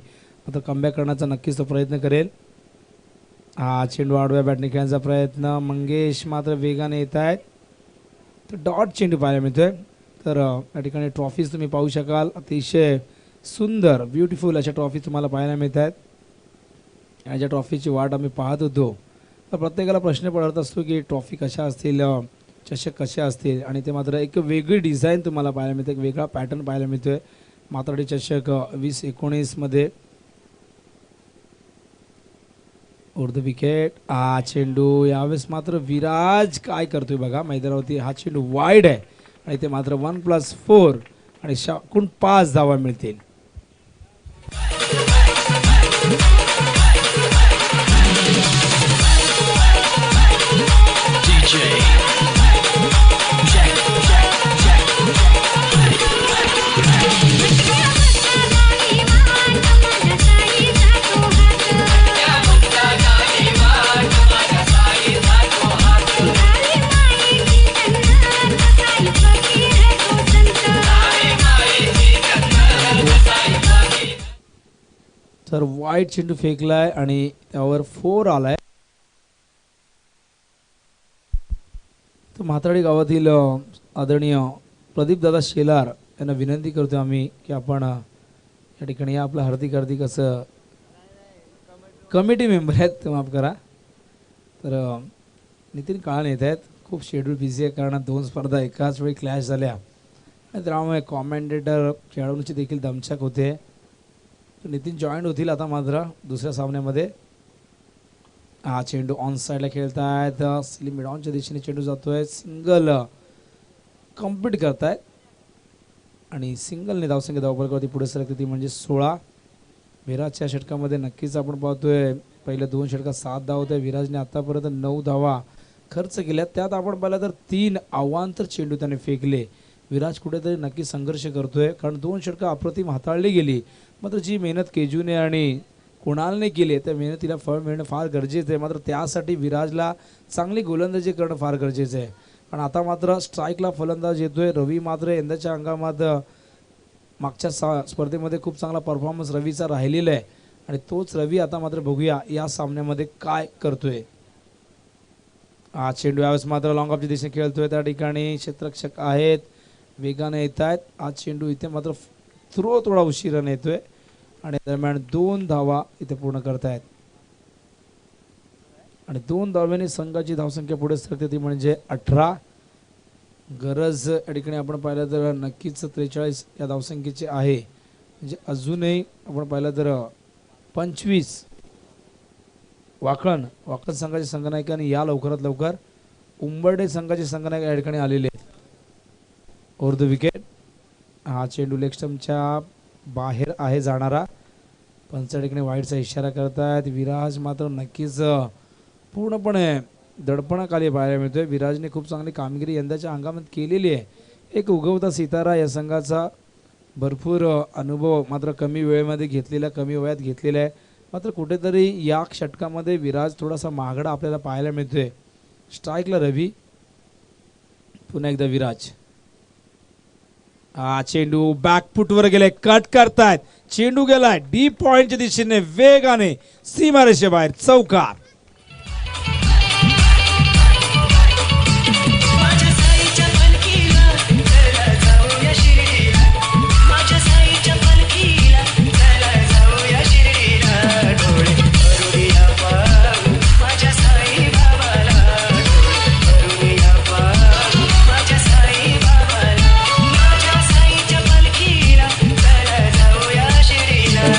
आता कमबॅक करण्याचा नक्कीच तो प्रयत्न करेल. हा चेंडू आडव्या बॅटने खेळण्याचा प्रयत्न. मंगेश मात्र वेगाने येत आहेत. तर डॉट चेंडू पाहायला मिळतोय. तर या ठिकाणी ट्रॉफीज तुम्ही पाहू शकाल. अतिशय सुंदर ब्युटिफुल अशा ट्रॉफी तुम्हाला पाहायला मिळत आहेत. याच्या ट्रॉफीची वाट आम्ही पाहत होतो. तर प्रत्येकाला प्रश्न पडत असतो की ट्रॉफी कशा असतील, चषक कसे असतील आणि ते मात्र एक वेगळी डिझाईन तुम्हाला पाहायला मिळते, एक वेगळा पॅटर्न पाहायला मिळतोय. मात्राडी चषक 2019 मध्ये. उर्ध विकेट. हा चेंडू यावेळेस मात्र विराज काय करतोय बघा मैदानावरती. हा चेंडू वाईड आहे आणि ते मात्र 1+4 आणि एकूण 5 धावा मिळतील. तर वाईट चेंडू फेकलाय आणि त्यावर 4 आलाय. तर म्हाताडी गावातील आदरणीय प्रदीप दादा शेलार यांना विनंती करतो आम्ही की आपण या ठिकाणी आपलं हार्दिक असं कमिटी मेंबर आहेत माफ करा. तर नितीन काळान येत आहेत. खूप शेड्यूल बिझी आहे कारण 2 स्पर्धा एकाच वेळी क्लॅश झाल्या आणि त्यामुळे कॉमेंटेटर खेळाडूंची देखील दमछाक होते. नितीन जॉईंट होतील आता मात्र दुसऱ्या सामन्यामध्ये. हा चेंडू ऑन साईडला खेळतायत. स्लिम मिड ऑनच्या दिशेने चेंडू जातोय. सिंगल कंप्लीट करतायत आणि सिंगलने धावसंख्या धावफलकावरती पुढे सरकते ती म्हणजे 16. विराजच्या षटकामध्ये नक्कीच आपण पाहतोय पहिल्या 2 षटकात 7 धावा होत्या. विराजने आतापर्यंत 9 धावा खर्च केल्या. त्यात आपण पाहिलं तर 3 अवांतर चेंडू त्याने फेकले. विराज कुठेतरी नक्की संघर्ष करतोय कारण 2 षटकं अप्रतिम हाताळली गेली. मात्र जी मेहनत केजूने आणि कुणालने केली त्या मेहनतीला फळ मिळणं फार गरजेचं आहे. मात्र त्यासाठी विराजला चांगली गोलंदाजी करणं फार गरजेचं आहे कारण आता मात्र स्ट्राईकला फलंदाज येतोय. रवी मात्र यंदाच्या अंगामात मागच्या स्पर्धेमध्ये खूप चांगला परफॉर्मन्स रवीचा राहिलेला आहे आणि तोच रवी आता मात्र बघूया या सामन्यामध्ये काय करतोय. हा चेंडू यावेळेस मात्र लॉंग ऑफच्या दिशेने खेळतोय. त्या ठिकाणी क्षेत्ररक्षक आहेत, वेगाने येत आहेत. हा चेंडू इथे मात्र थ्रो थोडा उशिराने येतोय आणि दरम्यान 2 धावा इथे पूर्ण करतायत आणि 2 धाव्याने संघाची धावसंख्या पुढे सरकते ती म्हणजे 18. गरज या ठिकाणी आपण पाहिलं तर नक्कीच 43 या धावसंख्येची आहे. म्हणजे अजूनही आपण पाहिलं तर 25 वाकण संघाचे संघनायक आणि या लवकरात लवकर उंबरडे संघाचे संघनायक या ठिकाणी आलेले आहेत. उर्ध विकेट. हा चेंडू लेग स्टंपच्या बाहेर आहे जाणारा. पंच ठिकाणी वाईडचा इशारा करतायत. विराज मात्र नक्कीच पूर्णपणे दडपणाखाली पाहायला मिळतोय. विराजने खूप चांगली कामगिरी यंदाच्या अंगामध्ये केलेली आहे. एक उगवता सितारा या संघाचा. भरपूर अनुभव मात्र कमी वेळेमध्ये घेतलेला, कमी वयात घेतलेला आहे. मात्र कुठेतरी या षटकामध्ये विराज थोडासा महागडा आपल्याला पाहायला मिळतोय. स्ट्राईकला रवी, पुन्हा एकदा विराज. हा चेंडू बॅकफुटवर गेले, कट करतायत. चेंडू गेलाय डीप पॉइंटच्या दिशेने वेगाने सीमारेषेबाहेर. चौकार.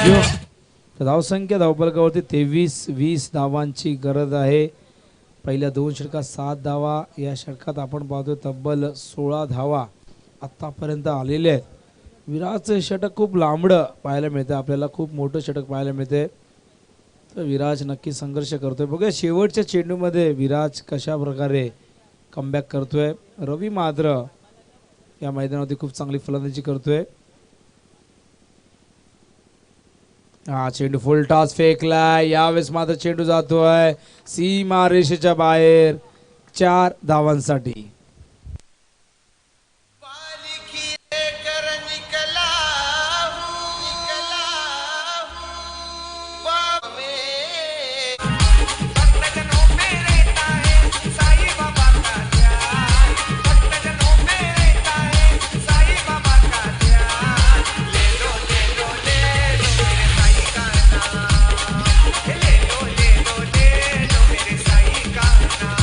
तर धावसंख्या धावफलकावरती 23-20 धावांची गरज आहे. पहिल्या 2 षटकात 7 धावा, या षटकात आपण पाहतोय तब्बल 16 धावा आतापर्यंत आलेले आहेत. विराजचं षटक खूप लांबडं पाहायला मिळते आपल्याला, खूप मोठं षटक पाहायला मिळते. तर विराज नक्की संघर्ष करतोय. बघूया शेवटच्या चेंडूमध्ये विराज कशा प्रकारे कमबॅक करतोय. रवी मात्र या मैदानावरती खूप चांगली फलंदाजी करतोय. हा चेंडू फुल टॉस फेकलाय, यावेळेस मात्र चेंडू जातोय सीमा रेषेच्या बाहेर 4 धावांसाठी. पालखी लेकर निकला हूँ बाप में भक्तजनों में रहता है साईं बाबा का ध्यान, भक्तजनों में रहता है साईं बाबा का ध्यान. ले लो मेरे साईं का नाम, ले लो मेरे साईं का नाम.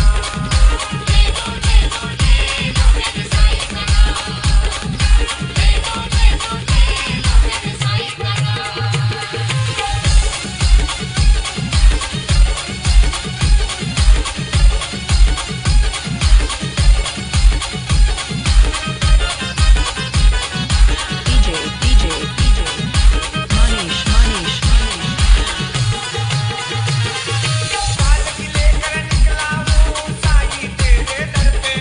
DJ Manish पालकी लेकर निकला हूँ साईं तेरे दर पे,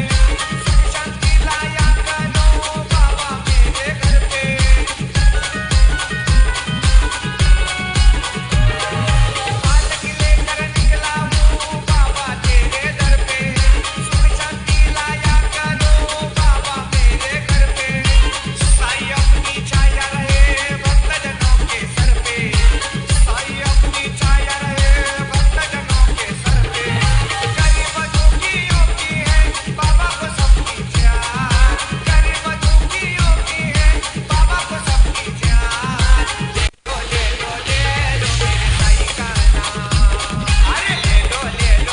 सुख शांति लाया करो बाबा मेरे घर पे. पालकी लेकर निकला हूँ बाबा तेरे दर पे, सुख शांति लाया करो बाबा मेरे घर पे. साईं अपनी छाया रहे भक्तजनों के सर पे, साईं अपनी छाया रहे भक्तजनों के सर पे. गरीब दुखियों की है बाबा को सबकी जान, गरीब दुखियों की है बाबा को सबकी जान. ले लो मेरे साईं का नाम, अरे ले लो मेरे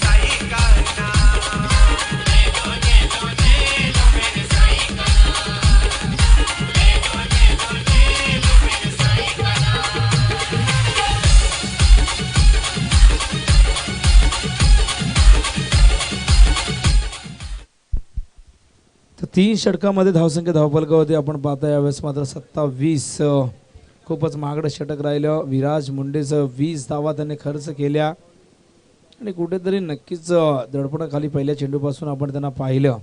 साईं का नाम. तर 3 षटकामध्ये धावसंख्या धावफलकावरती आपण पाहता यावेळेस मात्र 27 खूपच महागडं षटक राहिलं. विराज मुंडेचं 20 धावा त्याने खर्च केल्या आणि कुठेतरी नक्कीच दडपणाखाली पहिल्या चेंडूपासून आपण त्यांना पाहिलं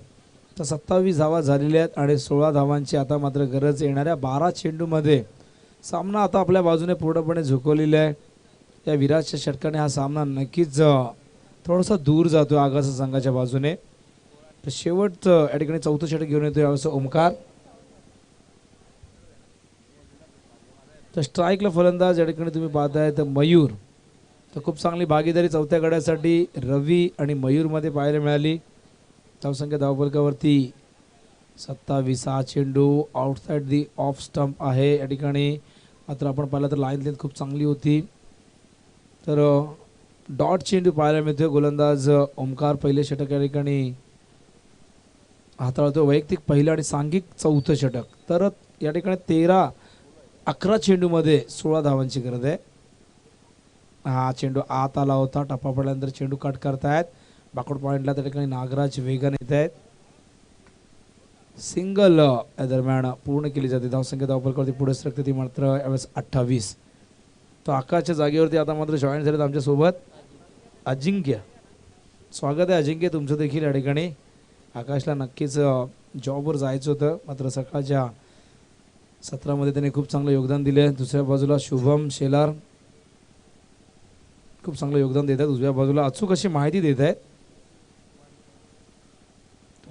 तर 27 धावा झालेल्या आहेत आणि 16 धावांची आता मात्र गरज. येणाऱ्या 12 चेंडूमध्ये सामना आता आपल्या बाजूने पूर्णपणे झुकवलेला आहे. या विराजच्या षटकाने हा सामना नक्कीच थोडासा दूर जातो आगासा संघाच्या बाजूने. तर शेवटचं या ठिकाणी 4थं षटक घेऊन येतो यावेळेस ओमकार. तर स्ट्राईकला फलंदाज या ठिकाणी तुम्ही पाहताय तर मयूर. तर खूप चांगली भागीदारी 4थ्या गड्यासाठी रवी आणि मयूरमध्ये पाहायला मिळाली. धावसंख्या धावफलकावरती 27. हा चेंडू आउटसाइड दी ऑफ स्टंप आहे या ठिकाणी. मात्र आपण पाहिलं तर लाईन लेंथ खूप चांगली होती. तर डॉट चेंडू पाहायला मिळतोय. गोलंदाज ओमकार पहिले षटक या ठिकाणी हाताळतो. वैयक्तिक पहिलं आणि सांघिक 4थं षटक. तर या ठिकाणी 13-11 चेंडूमध्ये 16 धावांची गरज आहे. हा चेंडू आत आला होता, टप्पा पडल्यानंतर चेंडू कट करतायत. बॅकवर्ड पॉईंटला त्या ठिकाणी नागराज वेगाने येत आहेत. सिंगल या दरम्यान पूर्ण केली जाते. धावसंख्या धावफलकावरती पुढे सरकते ती मात्र यावेळेस 28. तो आकाशच्या जागेवरती आता मात्र जॉईन झालेत आमच्यासोबत अजिंक्य. स्वागत आहे अजिंक्य तुमचं देखील या ठिकाणी. आकाशला नक्कीच जॉबवर जायचं होतं मात्र सकाळच्या सत्रामध्ये त्याने खूप चांगलं योगदान दिले. दुसऱ्या बाजूला शुभम शेलार खूप चांगलं योगदान देत आहेत. उजव्या बाजूला अचूक अशी माहिती देत आहेत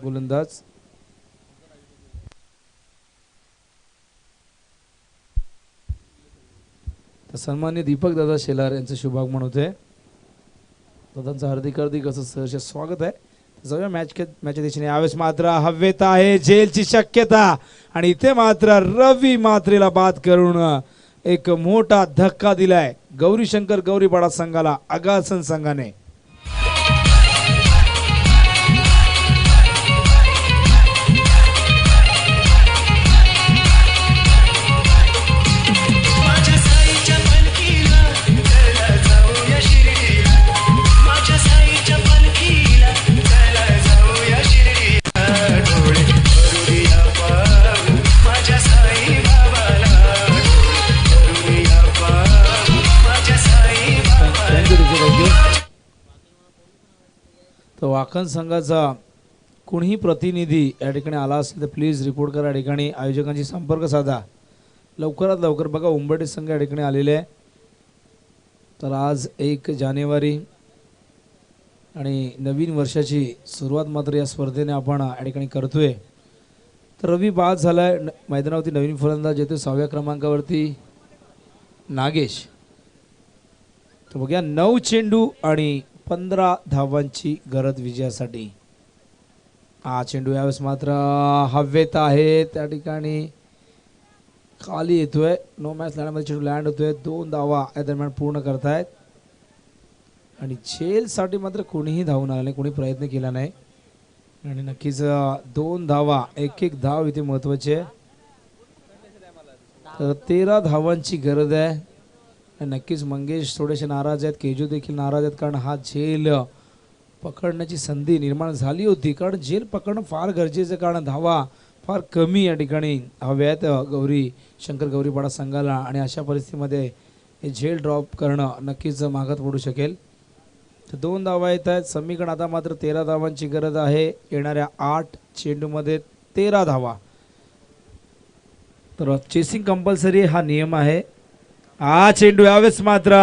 गोलंदाज. तर सन्माननीय दीपक दादा शेलार यांचं शुभागमन होते. दादांचं हार्दिक असं सहर्ष स्वागत आहे. जाऊया मॅचच्या दिशेने. यावेळेस मात्र हवेत आहे जेलची शक्यता आणि इथे मात्र रवी मात्रेला बाद करून एक मोठा धक्का दिलाय गौरी शंकर गौरीपाडा संघाला आगासन संघाने. वाखन संघाचा कोणीही प्रतिनिधी या ठिकाणी आला असेल तर प्लीज रिपोर्ट करा. या ठिकाणी आयोजकांशी संपर्क साधा लवकरात लवकर. बघा उंबरठे संघ या ठिकाणी आलेले आहे. तर आज 1 जानेवारी आणि नवीन वर्षाची सुरुवात मात्र या स्पर्धेने आपण या ठिकाणी करतोय. तर रवी बाद झालाय मैदानावरती. नवीन फलंदाज येतो 6व्या क्रमांकावरती नागेश. तर बघूया 9 चेंडू आणि 15 धावांची गरज विजयासाठी. हा चेंडू यावेळेस मात्र हवेत आहे. त्या ठिकाणी खाली येतोय. नो मॅच लँडमध्ये चेंडू लँड होतोय. 2 धावा या दरम्यान पूर्ण करतायत आणि झेलसाठी मात्र कोणीही धावून आला नाही, कोणी प्रयत्न केला नाही. आणि नक्कीच 2 धावा, एक धाव इथे महत्वाची आहे. तर 13 धावांची गरज आहे. आणि नक्कीच मंगेश थोडेसे नाराज आहेत, केजू देखील नाराज आहेत, कारण हा झेल पकडण्याची संधी निर्माण झाली होती. कारण झेल पकडणं फार गरजेचं, कारण धावा फार कमी या ठिकाणी हव्यात गौरी शंकर गौरीपाडा संघाला. आणि अशा परिस्थितीमध्ये हे झेल ड्रॉप करणं नक्कीच मागात पडू शकेल. तर 2 धावा येत आहेत समीकरण. आता मात्र 13 धावांची गरज आहे. येणाऱ्या 8 चेंडूमध्ये 13 धावा. तर चेसिंग कंपल्सरी हा नियम आहे. हा चेंडू यावेळेस मात्र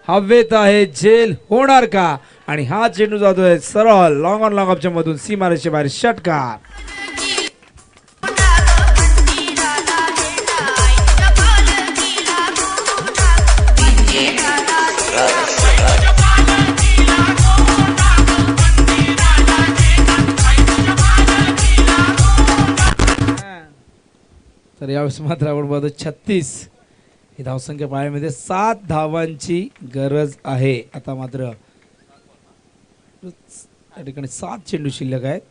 हवेत आहे. झेल होणार का? आणि हा चेंडू जातोय सरळ लॉंग ऑन लॉंग ऑफच्या मधून सीमारेषे बाहेर. षटकार. तर यावेळेस मात्र आपण बघतो 36 ही धावसंख्या पाहायमध्ये 7 धावांची गरज आहे. आता मात्र या ठिकाणी 7 चेंडू शिल्लक आहेत.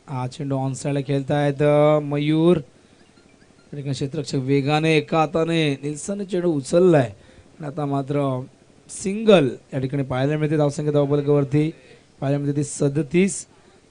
हा चेंडू ऑन साईडला खेळतायत मयूर. या ठिकाणी क्षेत्ररक्षक वेगाने एका हाताने निल्सनने चेंडू उचललाय. आणि आता मात्र सिंगल या ठिकाणी पाहायला मिळते. धावसंख्या धावफलकावरती पाहायला मिळते ती 37.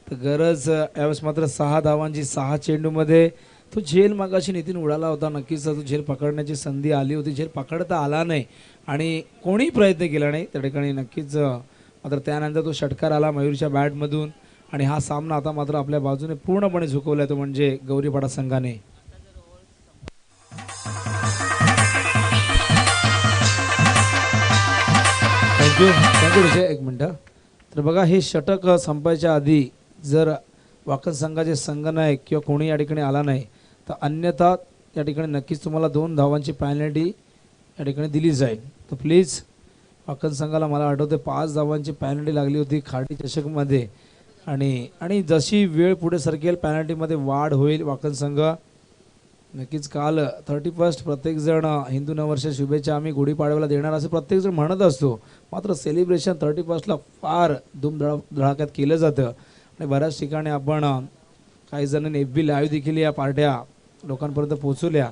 तर गरज यावेळेस मात्र 6 धावांची 6 चेंडूमध्ये. तो झेल मागाशी नितीन उडाला होता. नक्कीच तो झेल पकडण्याची संधी आली होती. झेल पकडता आला नाही आणि कोणीही प्रयत्न केला नाही त्या ठिकाणी. नक्कीच मात्र त्यानंतर तो षटकार आला मयूरच्या बॅटमधून. आणि हा सामना आता मात्र आपल्या बाजूने पूर्णपणे झुकवला तो म्हणजे गौरीपाडा संघाने. थँक्यू विजय. 1 मिनटं. तर बघा हे षटक संपायच्या आधी जर वाकण संघाचे संघनायक किंवा कोणी या ठिकाणी आला नाही तर अन्यथा या ठिकाणी नक्कीच तुम्हाला 2 धावांची पॅनल्टी या ठिकाणी दिली जाईल. तर प्लीज वाकण संघाला मला आठवते 5 धावांची पॅनल्टी लागली होती खाडी चषकमध्ये. आणि जशी वेळ पुढे सरकेल पॅनल्टीमध्ये वाढ होईल. वाकण संघ नक्कीच काल 31 प्रत्येकजण हिंदू नववर्षाच्या शुभेच्छा आम्ही गुढीपाडव्याला देणार असं प्रत्येकजण म्हणत असतो. मात्र सेलिब्रेशन 31ला फार धुमधडाक्यात केलं जातं. आणि बऱ्याच ठिकाणी आपण काही जणांनी FB लाईव्ह देखील या पार्ट्या लोकांपर्यंत पोहोचवल्या.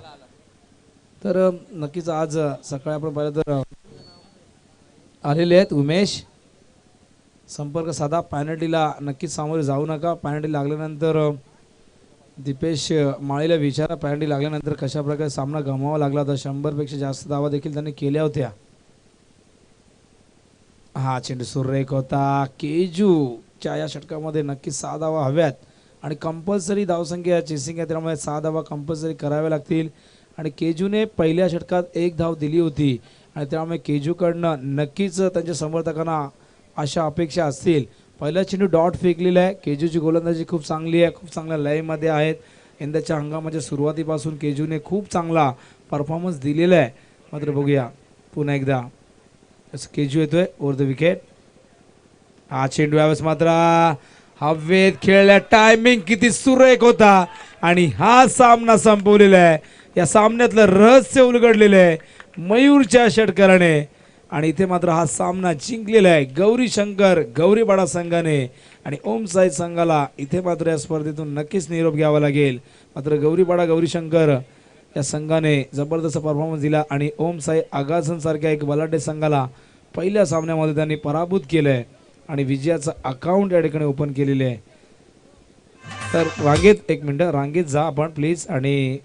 तर नक्कीच आज सकाळी आपण पाहिलं तर आलेले आहेत. उमेश संपर्क साधा. पॅनल्टीला नक्कीच सामोरे जाऊ नका. पॅनल्टी लागल्यानंतर दीपेश माळीला विचारा पॅनल्टी लागल्यानंतर कशा प्रकारे सामना गमवावा लागला होता. 100पेक्षा जास्त धावा देखील त्यांनी केल्या होत्या. हा चेंडू सुरेख होता. केजूच्या या षटकामध्ये नक्कीच 6 धावा हव्यात आणि कंपल्सरी धावसंख्या चेसिंग आहे त्यामुळे 6 धावा कंपल्सरी कराव्या लागतील. आणि केजूने पहिल्या षटकात 1 धाव दिली होती आणि त्यामुळे केजूकडनं नक्कीच त्यांच्या समर्थकांना अशा अपेक्षा असतील. पहिला चेंडू डॉट फेकलेला आहे. केजूची गोलंदाजी खूप चांगली आहे, खूप चांगल्या लयमध्ये आहेत. यंदाच्या हंगामाच्या सुरुवातीपासून केजूने खूप चांगला परफॉर्मन्स दिलेला आहे. मात्र बघूया पुन्हा एकदा केजू येतोय ओव्हर द विकेट. हा चेंडू यावेळेस मात्र हवेत खेळल्या. टायमिंग किती सुरेख होता आणि हा सामना संपवलेला आहे. या सामन्यातलं रहस्य उलगडलेलं आहे मयूरच्या षटकाराने. आणि इथे मात्र हा सामना जिंकलेला आहे गौरी शंकर गौरीपाडा संघाने. आणि ओम साई संघाला इथे मात्र या स्पर्धेतून नक्कीच निरोप घ्यावा लागेल. मात्र गौरीपाडा गौरी शंकर या संघाने जबरदस्त परफॉर्मन्स दिला आणि ओम साई आगासन सारख्या एक बलाढ्य संघाला पहिल्या सामन्यामध्ये त्यांनी पराभूत केलंय आणि विजयाचं अकाउंट या ठिकाणी ओपन केलेले आहे. तर रांगेत 1 मिनिट रांगेत जा आपण प्लीज आणि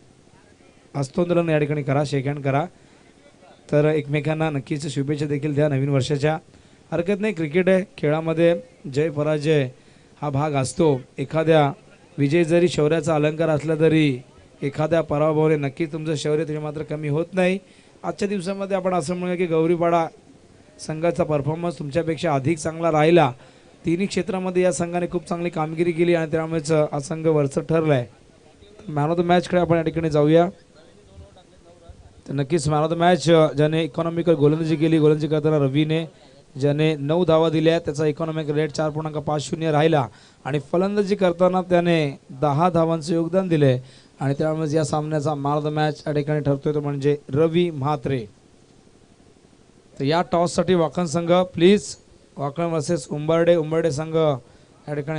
हस्तोंदोलन या ठिकाणी करा, शेक हँड करा. तर एकमेकांना नक्कीच शुभेच्छा देखील द्या नवीन वर्षाच्या. हरकत नाही, क्रिकेट आहे, खेळामध्ये जय पराजय हा भाग असतो. एखाद्या विजय जरी शौर्याचा अलंकार असला तरी एखाद्या पराभवाने नक्कीच तुमचं शौर्य तरी मात्र कमी होत नाही. आजच्या दिवसामध्ये आपण असं म्हणूया की गौरीपाडा संघाचा परफॉर्मन्स तुमच्यापेक्षा अधिक चांगला राहिला. तिन्ही क्षेत्रामध्ये या संघाने खूप चांगली कामगिरी केली आणि त्यामुळेच हा संघ वरचढ ठरला आहे. मॅन ऑफ द मॅचकडे आपण या ठिकाणी जाऊया. तर नक्कीच मॅन ऑफ द मॅच ज्याने इकॉनॉमिकल गोलंदाजी केली, गोलंदाजी करताना रवीने, ज्याने 9 धावा दिल्या, त्याचा इकॉनॉमिकल रेट 4.50 राहिला आणि फलंदाजी करताना त्याने 10 धावांचं योगदान दिले आणि त्यामुळे या सामन्याचा मॅन ऑफ द मॅच या ठिकाणी ठरतोय तो म्हणजे रवी म्हात्रे. तर या टॉससाठी वाखण संघ प्लीज, वाखण वर्सेस उंबर्डे संघ या ठिकाणी